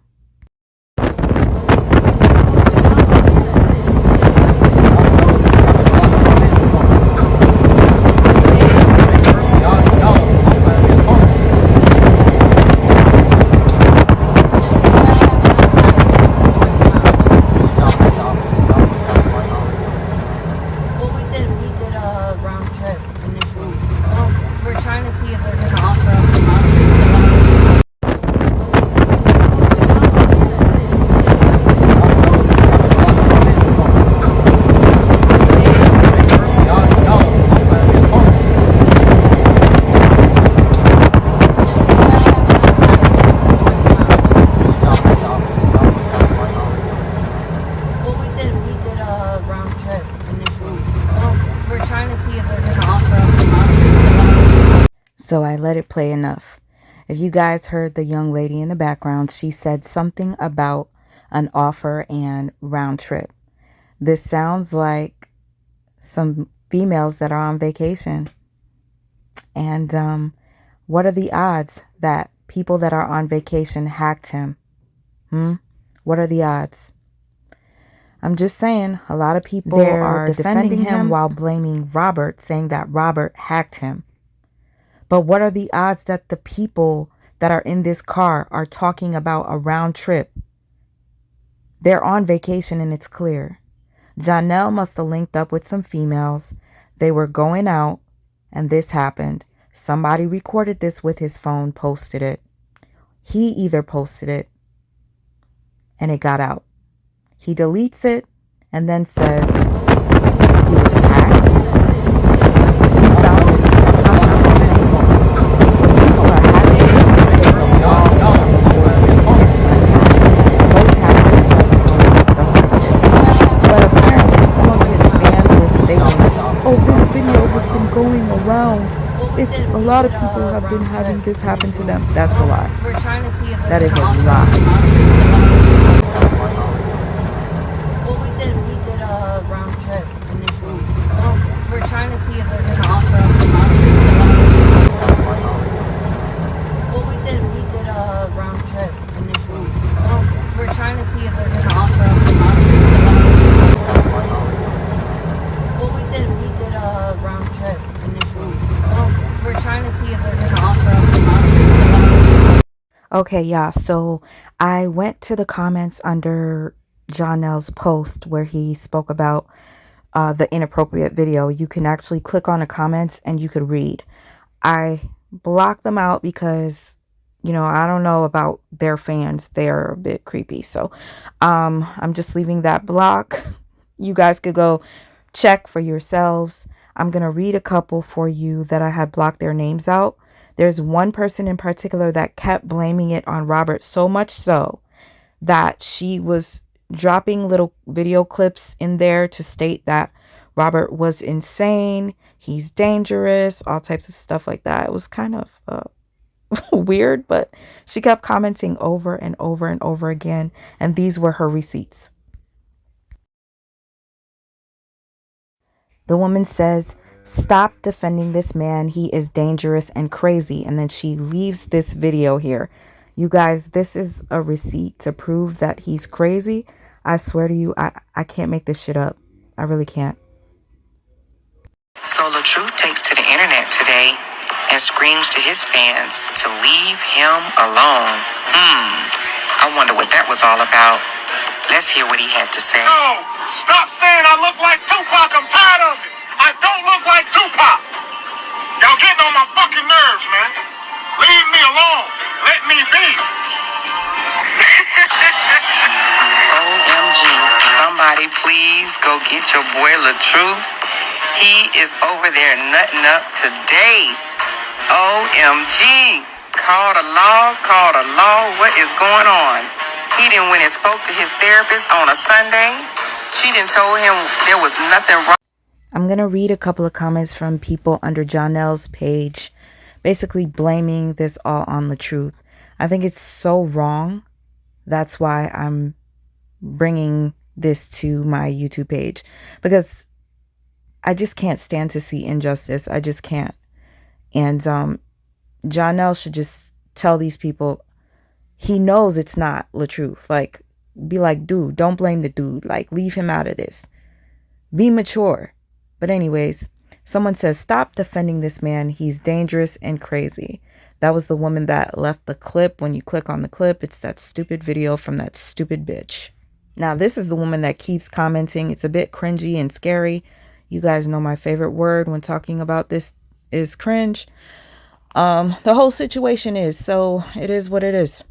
So I let it play enough. If you guys heard the young lady in the background, she said something about an offer and round trip. This sounds like some females that are on vacation. And what are the odds that people that are on vacation hacked him? What are the odds? I'm just saying, a lot of people are defending him while blaming Robert, saying that Robert hacked him. But what are the odds that the people that are in this car are talking about a round trip? They're on vacation and it's clear. Johnell must have linked up with some females. They were going out and this happened. Somebody recorded this with his phone, posted it. He either posted it and it got out. He deletes it and then says he was hacked. He found it. I'm just saying. When people are hacked, it usually takes a long time before you can get unhacked. Most hackers don't post stuff like this. But apparently some of his fans were stating, oh, this video has been going around. It's a lot of people have been having this happen to them. That's a lie. That is a lie. Okay, yeah, so I went to the comments under Johnell's post where he spoke about the inappropriate video, you can actually click on the comments and you could read. I block them out because, you know, I don't know about their fans. They're a bit creepy. So I'm just leaving that block. You guys could go check for yourselves. I'm going to read a couple for you that I had blocked their names out. There's one person in particular that kept blaming it on Robert, so much so that she was dropping little video clips in there to state that Robert was insane, he's dangerous, all types of stuff like that. It was kind of weird, but she kept commenting over and over and over again, and these were her receipts. The woman says, "Stop defending this man. He is dangerous and crazy." And then she leaves this video here. You guys, this is a receipt to prove that he's crazy. I swear to you, I can't make this shit up. I really can't. So the truth takes to the internet today and screams to his fans to leave him alone. I wonder what that was all about. Let's hear what he had to say. No! Stop saying I look like Tupac. I'm tired of it. I don't look like Tupac. Y'all getting on my fucking nerves, man. Leave me alone. Let me be. OMG, somebody please go get your boy LaTruth. He is over there nutting up today. OMG, call the law, what is going on? He done went and spoke to his therapist on a Sunday. She done told him there was nothing wrong. I'm going to read a couple of comments from people under Johnell's page, basically blaming this all on LaTruth. I think it's so wrong. That's why I'm bringing this to my YouTube page, because I just can't stand to see injustice. I just can't. And Johnell should just tell these people, he knows it's not LaTruth. Like, be like, dude, don't blame the dude. Like, leave him out of this. Be mature. But anyways, someone says, "Stop defending this man. He's dangerous and crazy." That was the woman that left the clip. When you click on the clip, it's that stupid video from that stupid bitch. Now, this is the woman that keeps commenting. It's a bit cringy and scary. You guys know my favorite word when talking about this is cringe. The whole situation is, so it is what it is.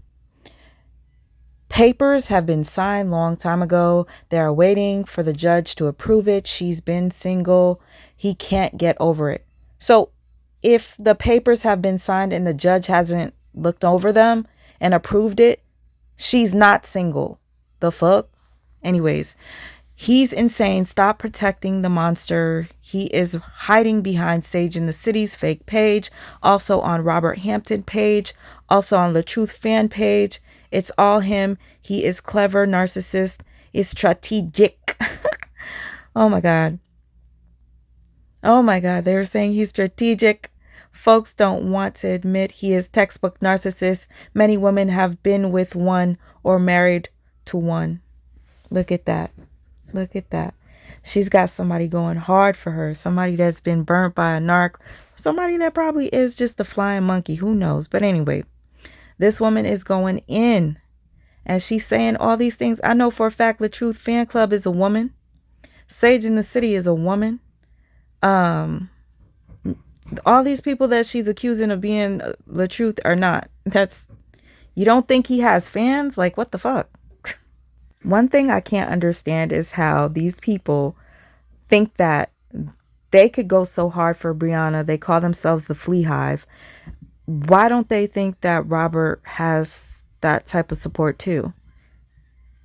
Papers have been signed long time ago. They are waiting for the judge to approve it. She's been single. He can't get over it. So if the papers have been signed and the judge hasn't looked over them and approved it, she's not single. The fuck? Anyways, he's insane. Stop protecting the monster. He is hiding behind Sage in the City's fake page. Also on Robert Hampton page. Also on LaTruth fan page. It's all him. He is clever, narcissist, is strategic. Oh my God. Oh my God. They were saying he's strategic. Folks don't want to admit he is textbook narcissist. Many women have been with one or married to one. Look at that. Look at that. She's got somebody going hard for her. Somebody that's been burnt by a narc. Somebody that probably is just a flying monkey. Who knows? But anyway, this woman is going in and she's saying all these things. I know for a fact LaTruth fan club is a woman. Sage in the City is a woman. All these people that she's accusing of being LaTruth are not. You don't think he has fans? Like, what the fuck? One thing I can't understand is how these people think that they could go so hard for Brianna. They call themselves the Flea Hive. Why don't they think that Robert has that type of support too?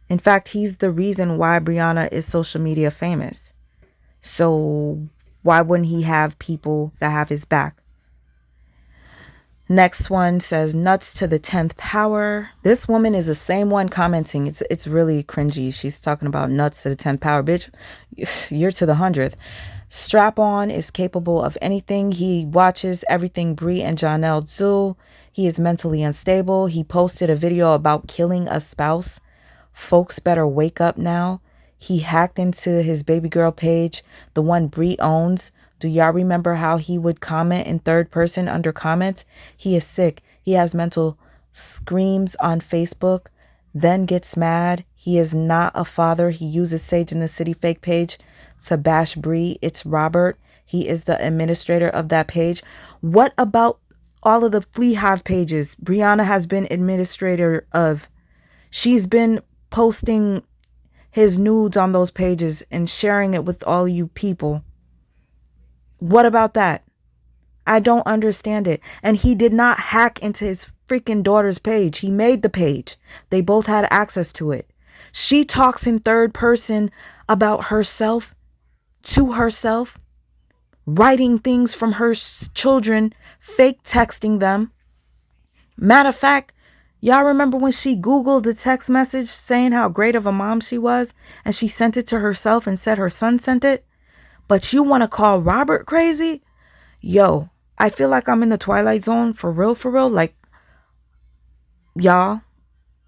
In fact, he's the reason why Brianna is social media famous. So why wouldn't he have people that have his back? Next one says, "Nuts to the 10th power." This woman is the same one commenting. It's really cringy. She's talking about nuts to the 10th power. Bitch, you're to the 100th. Strap on is capable of anything. He watches everything Bree and Johnell do. He is mentally unstable. He posted a video about killing a spouse. Folks better wake up now. He hacked into his baby girl page, the one Bree owns. Do y'all remember how he would comment in third person under comments? He is sick. He has mental screams on Facebook. then gets mad. He is not a father. He uses Sage in the City fake page to bash Bree. It's Robert. He is the administrator of that page. What about all of the Flea Hive pages Brianna has been administrator of? She's been posting his nudes on those pages and sharing it with all you people. What about that? I don't understand it. And he did not hack into his freaking daughter's page. He made the page. They both had access to it. She talks in third person about herself, to herself, writing things from her children, fake texting them. Matter of fact, y'all remember when she Googled a text message saying how great of a mom she was, and she sent it to herself and said her son sent it? But you want to call Robert crazy? Yo, I feel like I'm in the Twilight Zone for real, for real. Like, y'all,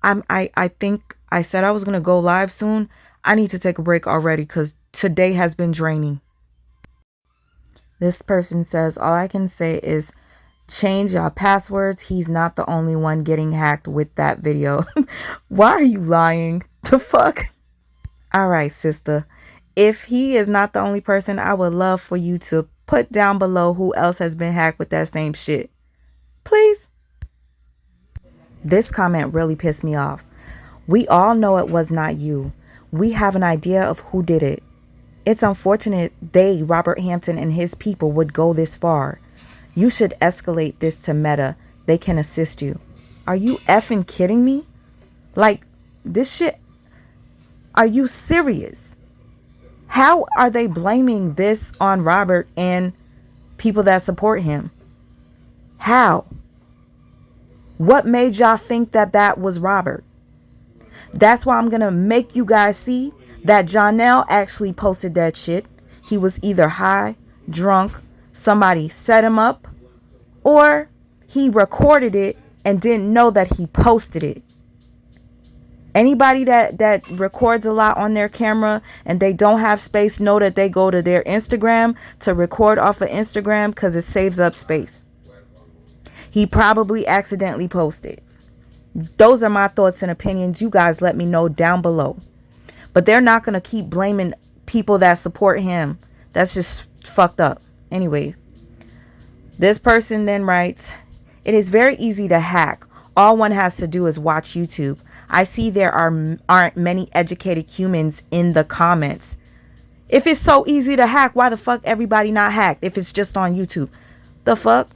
I think I said I was going to go live soon. I need to take a break already because today has been draining. This person says, all I can say is change your passwords. He's not the only one getting hacked with that video. Why are you lying? The fuck? All right, sister. If he is not the only person, I would love for you to put down below who else has been hacked with that same shit. Please. This comment really pissed me off. We all know it was not you. We have an idea of who did it. It's unfortunate Robert Hampton and his people would go this far. You should escalate this to Meta. They can assist you. Are you effing kidding me? Like, this shit. Are you serious? How are they blaming this on Robert and people that support him? How? What made y'all think that that was Robert? That's why I'm going to make you guys see that Johnell actually posted that shit. He was either high, drunk, somebody set him up, or he recorded it and didn't know that he posted it. Anybody that records a lot on their camera and they don't have space, know that they go to their Instagram to record off of Instagram because it saves up space. He probably accidentally posted. Those are my thoughts and opinions. You guys let me know down below. But they're not going to keep blaming people that support him. That's just fucked up. Anyway, this person then writes, it is very easy to hack. All one has to do is watch YouTube. I see there aren't many educated humans in the comments. If it's so easy to hack, why the fuck everybody not hacked if it's just on YouTube? The fuck?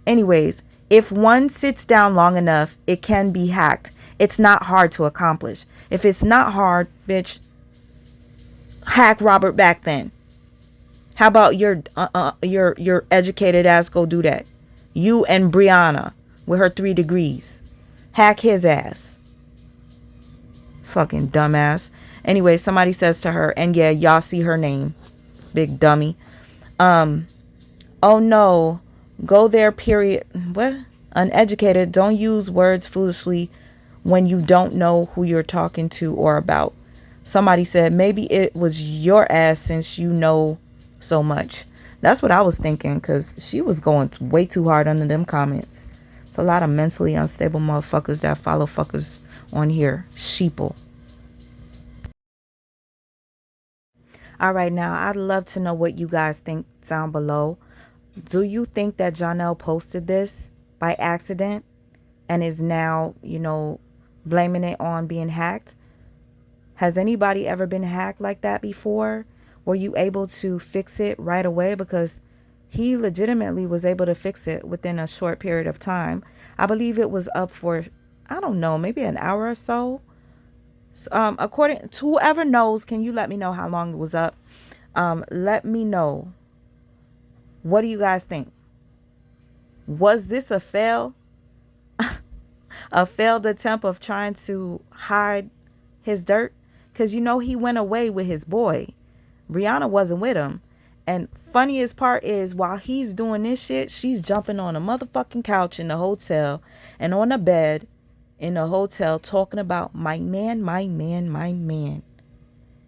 Anyways, if one sits down long enough, it can be hacked. It's not hard to accomplish. If it's not hard, bitch, hack Robert back then. How about your educated ass go do that? You and Brianna with her 3 degrees. Hack his ass. Fucking dumbass. Anyway, somebody says to her, and yeah, y'all see her name. Big dummy. Oh no. Go there, period. What? Uneducated. Don't use words foolishly when you don't know who you're talking to or about. Somebody said, maybe it was your ass since you know so much. That's what I was thinking, because she was going way too hard under them comments. It's a lot of mentally unstable motherfuckers that follow fuckers on here. Sheeple. All right, now I'd love to know what you guys think down below. Do you think that Johnell posted this by accident and is now, blaming it on being hacked? Has anybody ever been hacked like that before? Were you able to fix it right away? Because he legitimately was able to fix it within a short period of time. I believe it was up for, I don't know, maybe an hour or so. According to whoever knows, can you let me know how long it was up? Let me know. What do you guys think? Was this a fail? A failed attempt of trying to hide his dirt? Because he went away with his boy. Brianna wasn't with him. And funniest part is, while he's doing this shit, she's jumping on a motherfucking couch in the hotel and on a bed in the hotel talking about my man, my man, my man.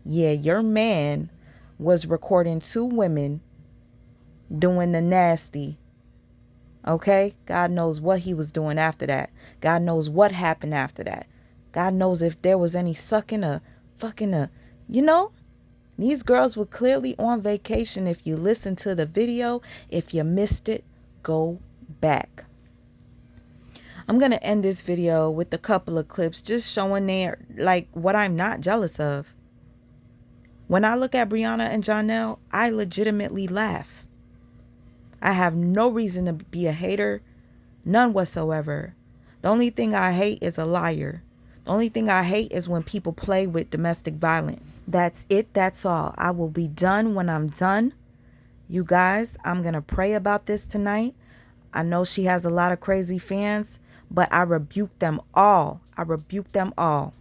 Yeah, your man was recording 2 women doing the nasty. Okay? God knows what he was doing after that. God knows what happened after that. God knows if there was any sucking or fucking or, you know? These girls were clearly on vacation. If you listen to the video, if you missed it, go back. I'm going to end this video with a couple of clips just showing there, like, what I'm not jealous of. When I look at Brianna and Johnell, I legitimately laugh. I have no reason to be a hater, none whatsoever. The only thing I hate is a liar. The only thing I hate is when people play with domestic violence. That's it. That's all. I will be done when I'm done. You guys, I'm going to pray about this tonight. I know she has a lot of crazy fans, but I rebuke them all. I rebuke them all.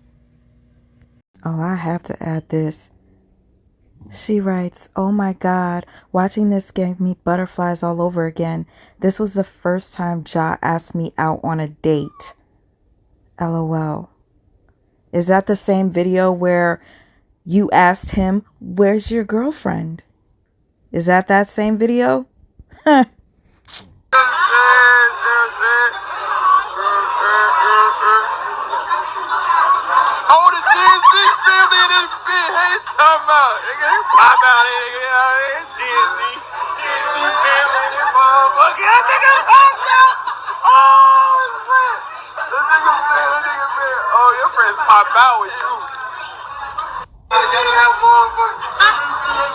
Oh, I have to add this. She writes, "Oh my God, watching this gave me butterflies all over again. This was the first time Ja asked me out on a date. LOL. Is that the same video where you asked him, where's your girlfriend? Is that same video?" Oh, the DNC family in this bitch. Hey, talking about? Nigga, you pop out here, nigga. DNC family in this motherfucker. That nigga popped out. Oh, shit. That nigga man. Oh, your friends pop out with you.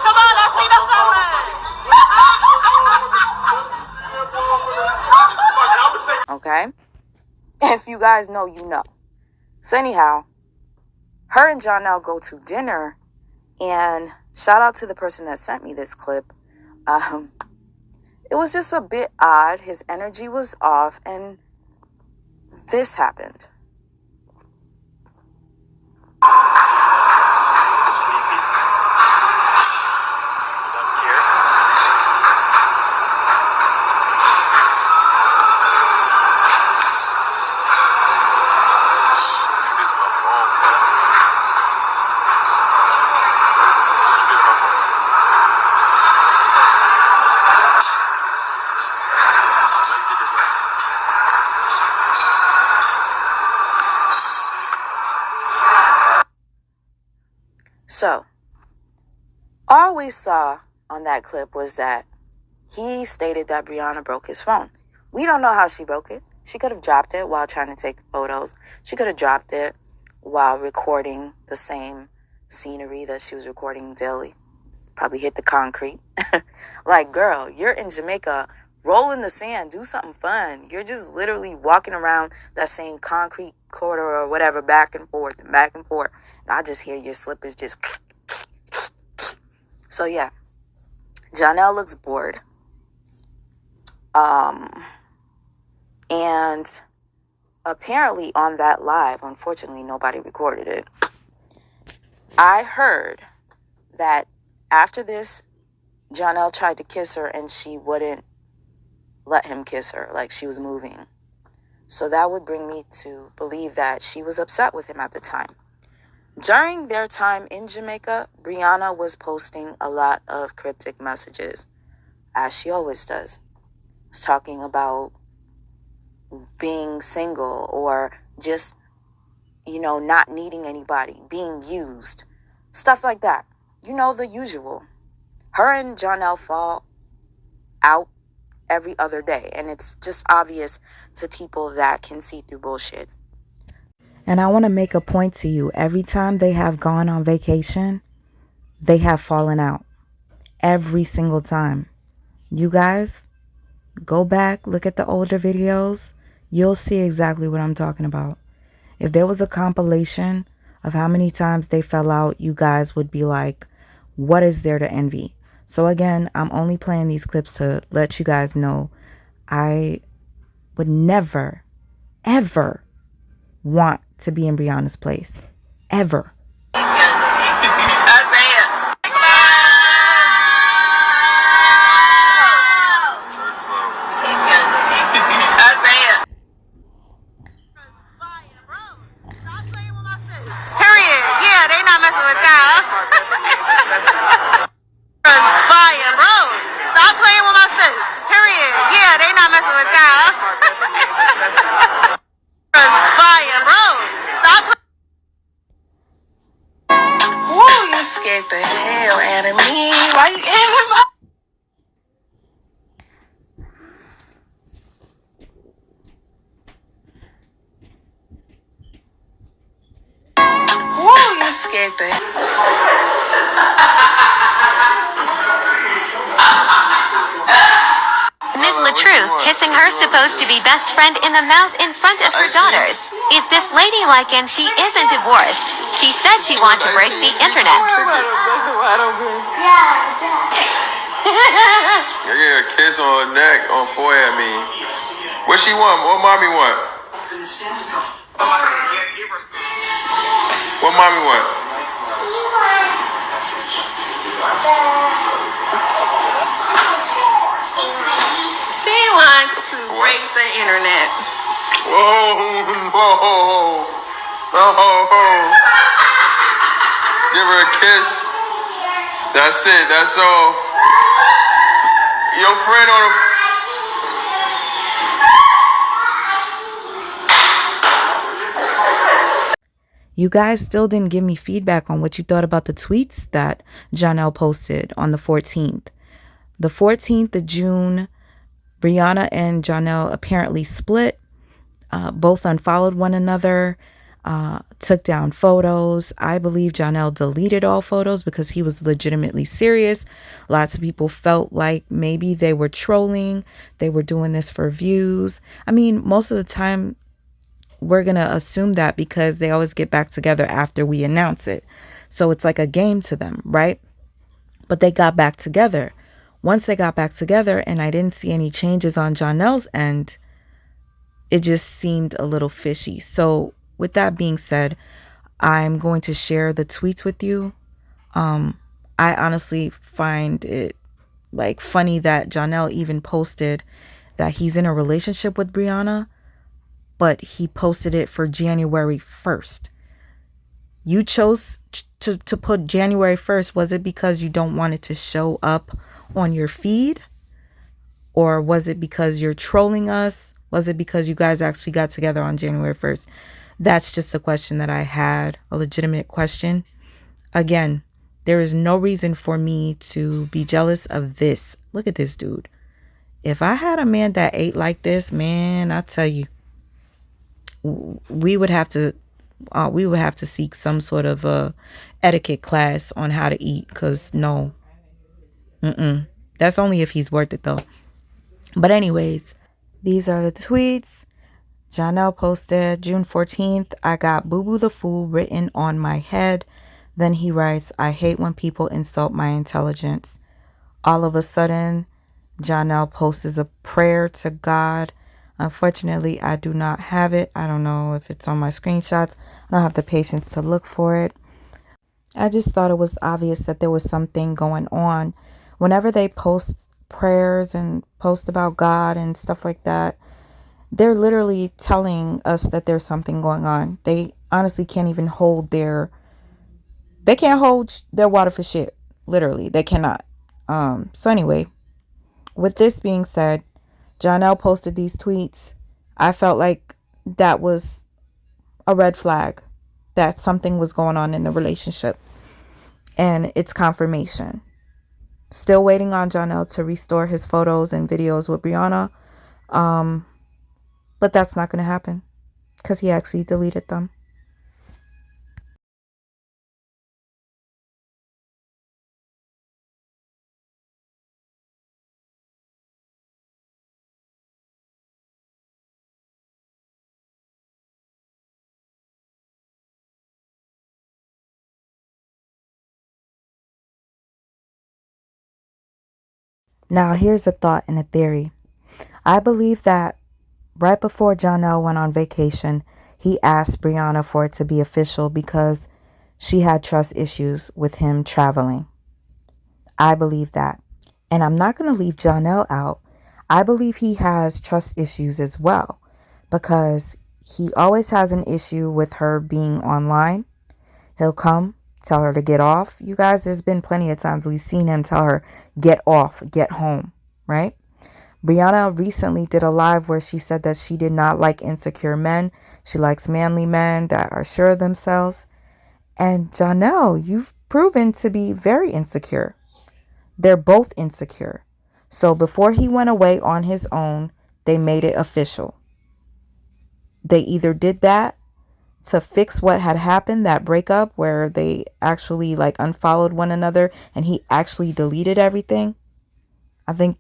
Come on, let's see the flowers. Okay? If you guys know, you know. So anyhow, her and Johnell go to dinner, and shout out to the person that sent me this clip. It was just a bit odd. His energy was off, and this happened. So, all we saw on that clip was that he stated that Brianna broke his phone. We don't know how she broke it. She could have dropped it while trying to take photos. She could have dropped it while recording the same scenery that she was recording daily. Probably hit the concrete. Like, girl, you're in Jamaica. Roll in the sand. Do something fun. You're just literally walking around that same concrete corridor or whatever, back and forth and back and forth. And I just hear your slippers just... So, yeah. Johnell looks bored. And apparently on that live, unfortunately, nobody recorded it. I heard that after this, Johnell tried to kiss her and she wouldn't let him kiss her, like she was moving. So that would bring me to believe that she was upset with him at the time. During their time in Jamaica, Brianna was posting a lot of cryptic messages, as she always does. Talking about being single or just, not needing anybody, being used, stuff like that. You know, the usual. Her and Johnell fall out every other day, and it's just obvious to people that can see through bullshit. And I want to make a point to you. Every time they have gone on vacation, they have fallen out. Every single time. You guys, go back, look at the older videos. You'll see exactly what I'm talking about. If there was a compilation of how many times they fell out, you guys would be like, what is there to envy? So again, I'm only playing these clips to let you guys know I would never, ever want to be in Brianna's place. Ever. scared the hell out of me. Why you in my... Woo, you scared the... Ms. LaTruth kissing her supposed to be best friend in the mouth in front of her daughters. Is this ladylike and she isn't divorced? She said she wanted to break the internet. I get a kiss on her neck, on forehead, I mean. What she want? What mommy want? What mommy want? She wants to break the internet. Whoa, whoa, whoa. Give her a kiss. That's it, that's all. Your friend on the... You guys still didn't give me feedback on what you thought about the tweets that Johnell posted on the 14th. The 14th of June, Brianna and Johnell apparently split, both unfollowed one another, took down photos. I believe Johnell deleted all photos because he was legitimately serious. Lots of people felt like maybe they were trolling. They were doing this for views. I mean, most of the time, we're going to assume that because they always get back together after we announce it. So it's like a game to them, right? But they got back together. Once they got back together and I didn't see any changes on Johnell's end, it just seemed a little fishy. So with that being said, I'm going to share the tweets with you. I honestly find it like funny that Johnell even posted that he's in a relationship with Brianna, but he posted it for January 1st. You chose to put January 1st. Was it because you don't want it to show up on your feed? Or was it because you're trolling us? Was it because you guys actually got together on January 1st? That's just a question that I had, a legitimate question. Again, there is no reason for me to be jealous of this. Look at this dude. If I had a man that ate like this, man, I tell you, we would have to seek some sort of etiquette class on how to eat, because no, that's only if he's worth it though. But anyways, these are the tweets. Johnell posted June 14th, I got Boo Boo the Fool written on my head. Then he writes, I hate when people insult my intelligence. All of a sudden, Johnell posts a prayer to God. Unfortunately, I do not have it. I don't know if it's on my screenshots. I don't have the patience to look for it. I just thought it was obvious that there was something going on. Whenever they post prayers and post about God and stuff like that, they're literally telling us that there's something going on. They honestly can't even hold their water for shit. Literally, they cannot. So anyway, with this being said, Johnell posted these tweets. I felt like that was a red flag, that something was going on in the relationship. And it's confirmation. Still waiting on Johnell to restore his photos and videos with Brianna. But that's not going to happen because he actually deleted them. Now, here's a thought and a theory. I believe that right before Johnell went on vacation, he asked Brianna for it to be official because she had trust issues with him traveling. I believe that. And I'm not going to leave Johnell out. I believe he has trust issues as well because he always has an issue with her being online. He'll come, tell her to get off. You guys, there's been plenty of times we've seen him tell her, get off, get home, right? Brianna recently did a live where she said that she did not like insecure men. She likes manly men that are sure of themselves. And Johnell, you've proven to be very insecure. They're both insecure. So before he went away on his own, they made it official. They either did that to fix what had happened, that breakup where they actually like unfollowed one another and he actually deleted everything. I think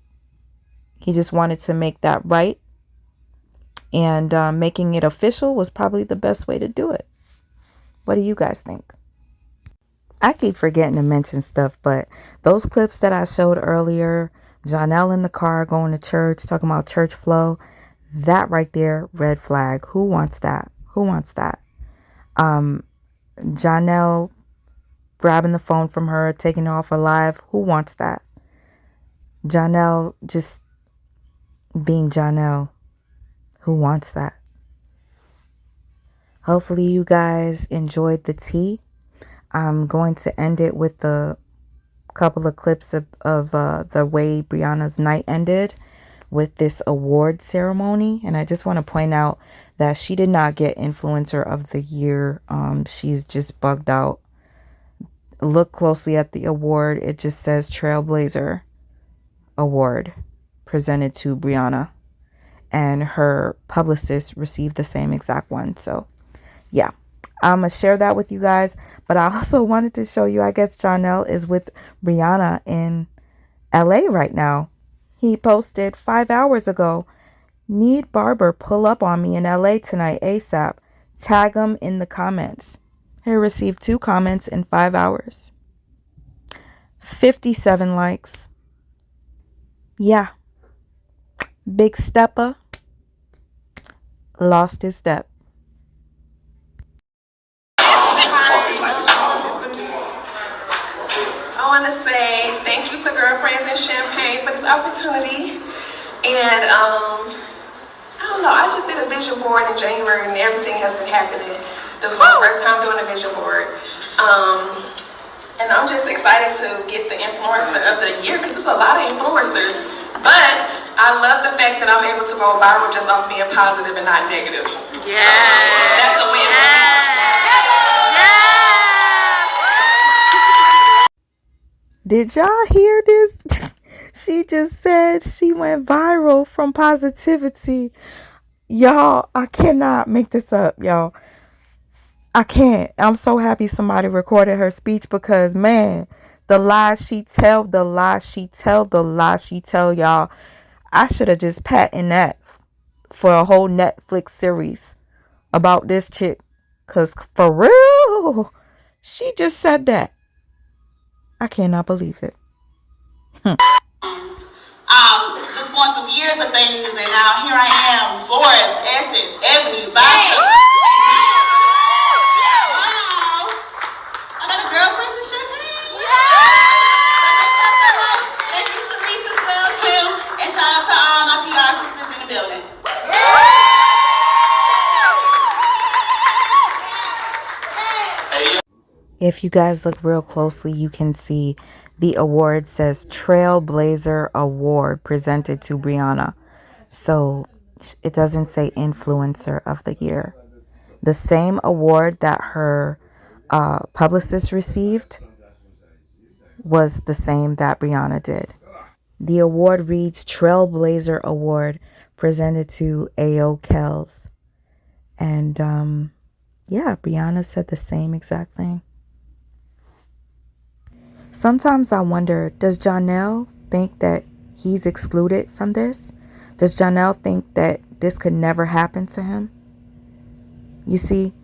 he just wanted to make that right. And making it official was probably the best way to do it. What do you guys think? I keep forgetting to mention stuff, but those clips that I showed earlier, Johnell in the car going to church, talking about church flow, that right there, red flag. Who wants that? Who wants that? Johnell grabbing the phone from her, taking her off her live. Who wants that? Johnell just being Johnell. Who wants that? Hopefully you guys enjoyed the tea. I'm going to end it with a couple of clips of the way Brianna's night ended with this award ceremony. And I just want to point out that she did not get Influencer of the Year. She's just bugged out. Look closely at the award. It just says Trailblazer Award presented to Brianna. And her publicist received the same exact one. So, yeah. I'm going to share that with you guys. But I also wanted to show you, I guess Johnell is with Rihanna in LA right now. He posted 5 hours ago, need barber pull up on me in LA tonight ASAP. Tag him in the comments. He received 2 comments in 5 hours. 57 likes. Yeah. Big stepper lost his step. I want to say thank you to Girlfriends and Champagne for this opportunity. And I don't know, I just did a vision board in January and everything has been happening. This is my first time doing a vision board. And I'm just excited to get the influencer of the year because there's a lot of influencers. But I love the fact that I'm able to go viral just off being positive and not negative. Yeah. So, that's a win. Did y'all hear this? She just said she went viral from positivity. Y'all, I cannot make this up, y'all. I can't. I'm so happy somebody recorded her speech because, man, the lies she tell, y'all. I should have just patented that for a whole Netflix series about this chick. Because for real, she just said that. I cannot believe it. Just going through years of things, and now here I am, Forrest, Essence, Ebony, Bobby. Another Girlfriends and Champagne? Thank you, Sharice, as well, too. And shout out to all my PR sisters in the building. If you guys look real closely, you can see the award says Trailblazer Award presented to Brianna. So it doesn't say Influencer of the Year. The same award that her publicist received was the same that Brianna did. The award reads Trailblazer Award presented to A.O. Kells. And yeah, Brianna said the same exact thing. Sometimes I wonder, does Johnell think that he's excluded from this? Does Johnell think that this could never happen to him? You see,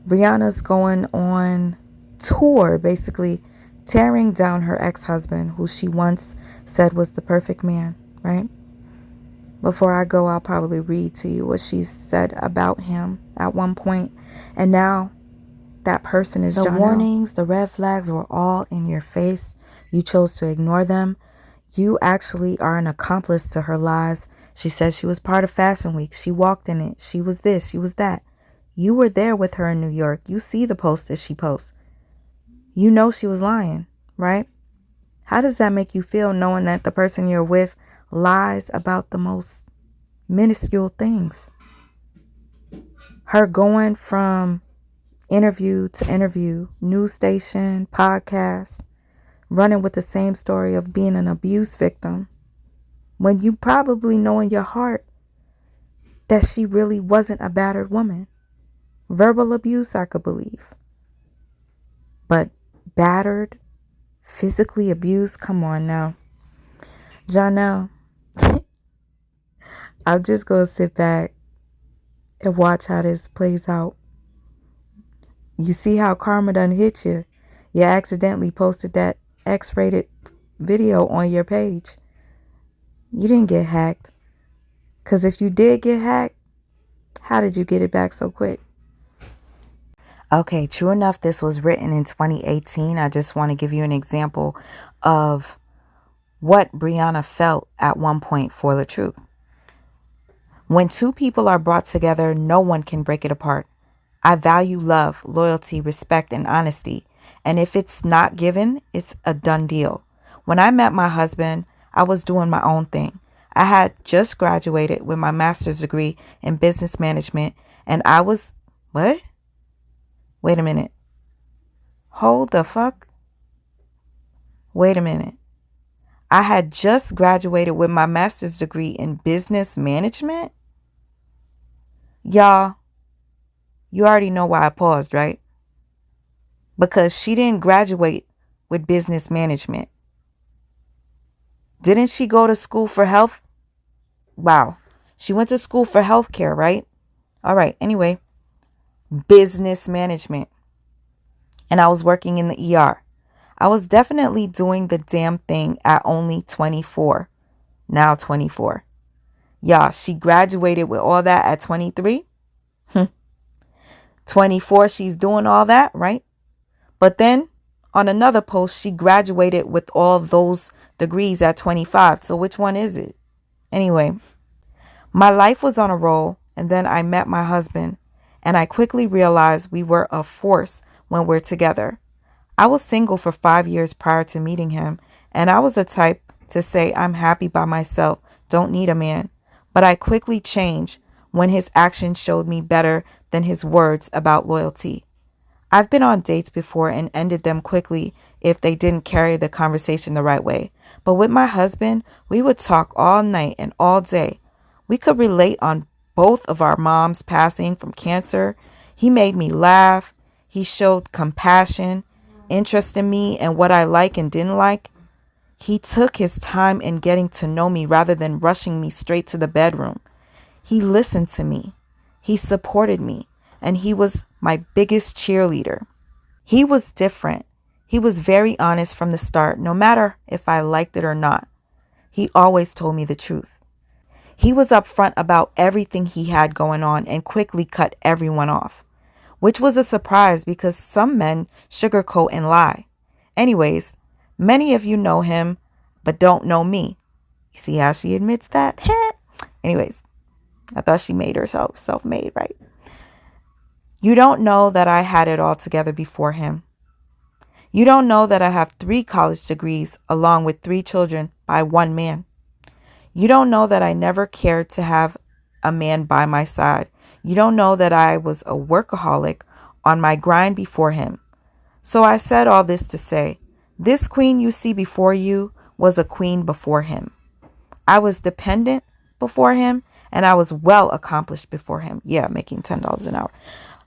Brianna's going on tour, basically tearing down her ex-husband, who she once said was the perfect man, right? Before I go, I'll probably read to you what she said about him at one point. And now that person is Johnell. The warnings, the red flags were all in your face. You chose to ignore them. You actually are an accomplice to her lies. She said she was part of Fashion Week. She walked in it. She was this. She was that. You were there with her in New York. You see the posts that she posts. You know she was lying, right? How does that make you feel knowing that the person you're with lies about the most minuscule things? Her going from interview to interview, news station, podcast, running with the same story of being an abuse victim, when you probably know in your heart that she really wasn't a battered woman. Verbal abuse, I could believe. But battered, physically abused, come on now. Johnell, I'm just going to sit back and watch how this plays out. You see how karma done hit you. You accidentally posted that X-rated video on your page. You didn't get hacked. Because if you did get hacked, how did you get it back so quick? Okay, true enough, this was written in 2018. I just want to give you an example of what Brianna felt at one point for the truth. When two people are brought together, no one can break it apart. I value love, loyalty, respect, and honesty. And if it's not given, it's a done deal. When I met my husband, I was doing my own thing. I had just graduated with my master's degree in business management, and I was, what? Wait a minute. Hold the fuck? Wait a minute. I had just graduated with my master's degree in business management? Y'all, you already know why I paused, right? Because she didn't graduate with business management. Didn't she go to school for health? Wow. She went to school for healthcare, right? All right. Anyway, business management. And I was working in the ER. I was definitely doing the damn thing at only 24. Now 24. Yeah, she graduated with all that at 23. 24, she's doing all that, right? But then on another post, she graduated with all those degrees at 25. So which one is it? Anyway, my life was on a roll, and then I met my husband, and I quickly realized we were a force when we're together. I was single for 5 years prior to meeting him, and I was the type to say I'm happy by myself, don't need a man. But I quickly changed when his actions showed me better than his words about loyalty. I've been on dates before and ended them quickly if they didn't carry the conversation the right way. But with my husband, we would talk all night and all day. We could relate on both of our moms passing from cancer. He made me laugh. He showed compassion, interest in me and what I like and didn't like. He took his time in getting to know me rather than rushing me straight to the bedroom. He listened to me. He supported me. And he was my biggest cheerleader. He was different. He was very honest from the start, no matter if I liked it or not. He always told me the truth. He was upfront about everything he had going on and quickly cut everyone off, which was a surprise because some men sugarcoat and lie. Anyways, many of you know him, but don't know me. You see how she admits that? Anyways, I thought she made herself self-made, right? You don't know that I had it all together before him. You don't know that I have 3 college degrees along with 3 children by one man. You don't know that I never cared to have a man by my side. You don't know that I was a workaholic on my grind before him. So I said all this to say, this queen you see before you was a queen before him. I was dependent before him, and I was well accomplished before him. Yeah, making $10 an hour.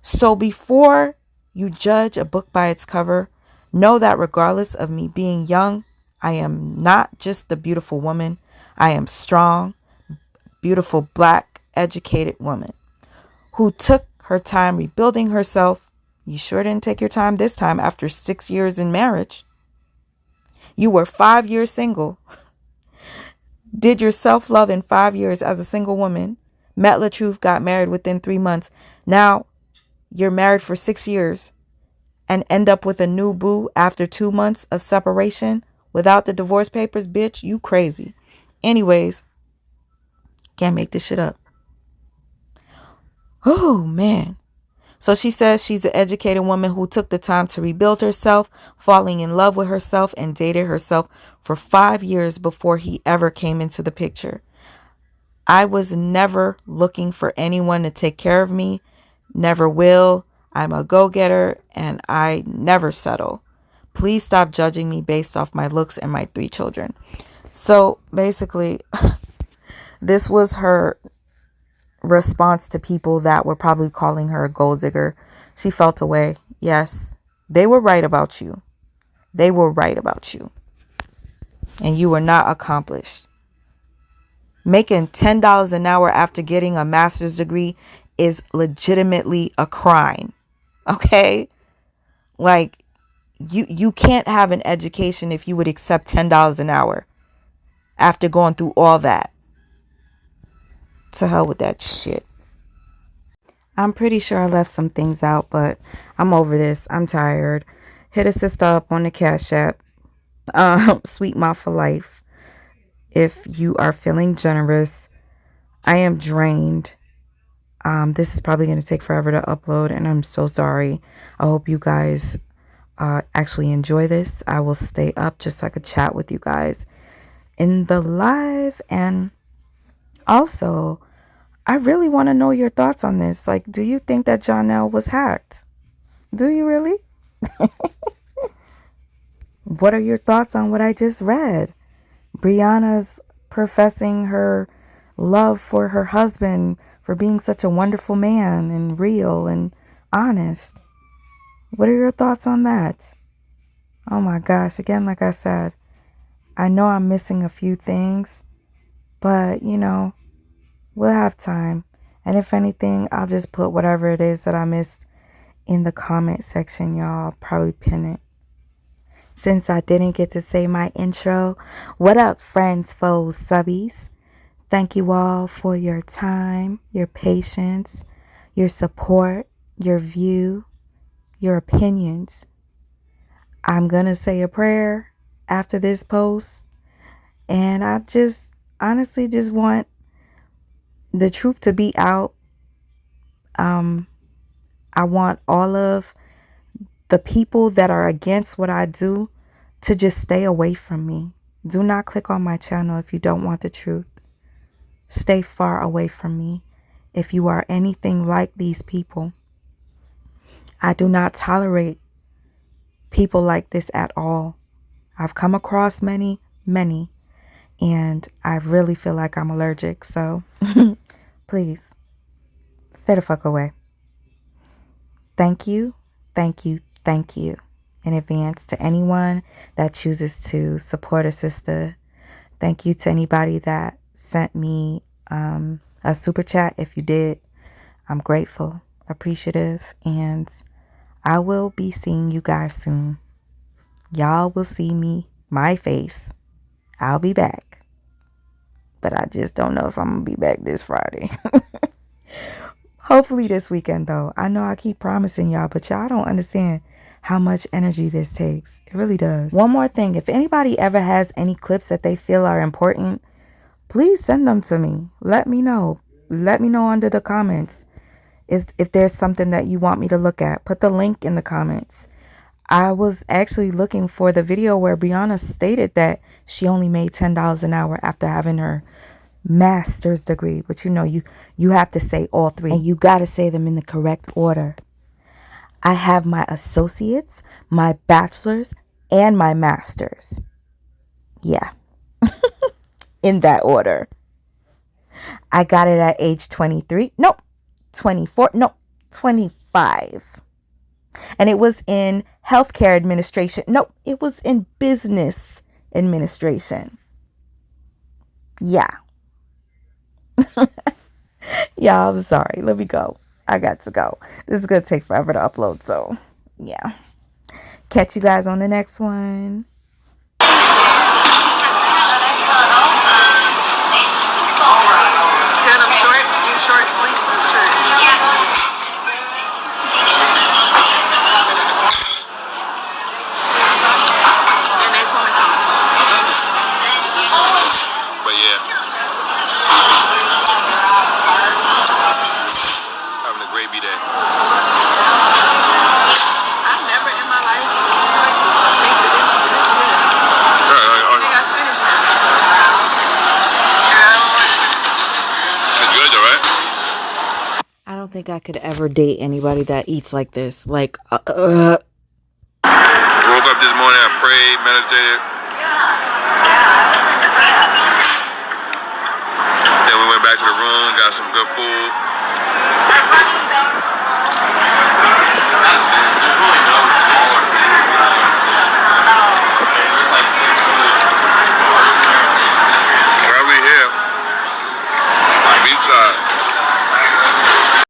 So before you judge a book by its cover, know that regardless of me being young, I am not just a beautiful woman. I am strong, beautiful, black, educated woman who took her time rebuilding herself. You sure didn't take your time this time after 6 years in marriage. You were 5 years single. Did your self-love in 5 years as a single woman. Met LaTruth, got married within 3 months. Now you're married for 6 years and end up with a new boo after 2 months of separation without the divorce papers. Bitch, you crazy. Anyways, can't make this shit up. Oh, man. So she says she's an educated woman who took the time to rebuild herself, falling in love with herself, and dated herself for 5 years before he ever came into the picture. I was never looking for anyone to take care of me. Never will. I'm a go-getter and I never settle. Please stop judging me based off my looks and my 3 children. So basically, this was her response to people that were probably calling her a gold digger. She felt away. Yes, they were right about you. They were right about you. And you were not accomplished. Making $10 an hour after getting a master's degree is legitimately a crime. Okay? Like, you can't have an education if you would accept $10 an hour after going through all that. To hell with that shit. I'm pretty sure I left some things out, but I'm over this. I'm tired. Hit a sister up on the Cash App. Sweet Mouth for Life. If you are feeling generous, I am drained. This is probably going to take forever to upload, and I'm so sorry. I hope you guys actually enjoy this. I will stay up just so I could chat with you guys in the live. And also, I really want to know your thoughts on this. Like, do you think that Johnell was hacked? Do you really? What are your thoughts on what I just read? Brianna's professing her love for her husband for being such a wonderful man and real and honest. What are your thoughts on that? Oh my gosh. Again, like I said, I know I'm missing a few things, but you know, we'll have time. And if anything, I'll just put whatever it is that I missed in the comment section, y'all. I'll probably pin it. Since I didn't get to say my intro, what up, friends, foes, subbies? Thank you all for your time, your patience, your support, your view, your opinions. I'm going to say a prayer after this post. And I just honestly just want the truth to be out. I want all of the people that are against what I do to just stay away from me. Do not click on my channel if you don't want the truth. Stay far away from me if you are anything like these people. I do not tolerate people like this at all. I've come across many, and I really feel like I'm allergic. So please stay the fuck away. Thank you in advance to anyone that chooses to support a sister. Thank you to anybody that sent me a super chat. If you did, I'm grateful, appreciative, and I will be seeing you guys soon. Y'all will see my face. I'll be back, but I just don't know if I'm gonna be back this Friday. Hopefully this weekend, though. I know I keep promising y'all, but y'all don't understand how much energy this takes. It really does. One more thing. If anybody ever has any clips that they feel are important, please send them to me. Let me know. Let me know under the comments if there's something that you want me to look at. Put the link in the comments. I was actually looking for the video where Brianna stated that she only made $10 an hour after having her master's degree. But you know, you have to say all 3, and you got to say them in the correct order. I have my associates, my bachelor's, and my master's. Yeah. In that order. I got it at age 23. Nope. 24. Nope. 25. And it was in healthcare administration. Nope. It was in business administration. Yeah. Yeah, I'm sorry. Let me go. I got to go. This is going to take forever to upload. So, yeah. Catch you guys on the next one. But yeah, having a great B-day. I've never in my life taken this think I could ever date anybody that eats like this. Like, Woke up this morning, I prayed, meditated. Then we went back to the room, got some good food.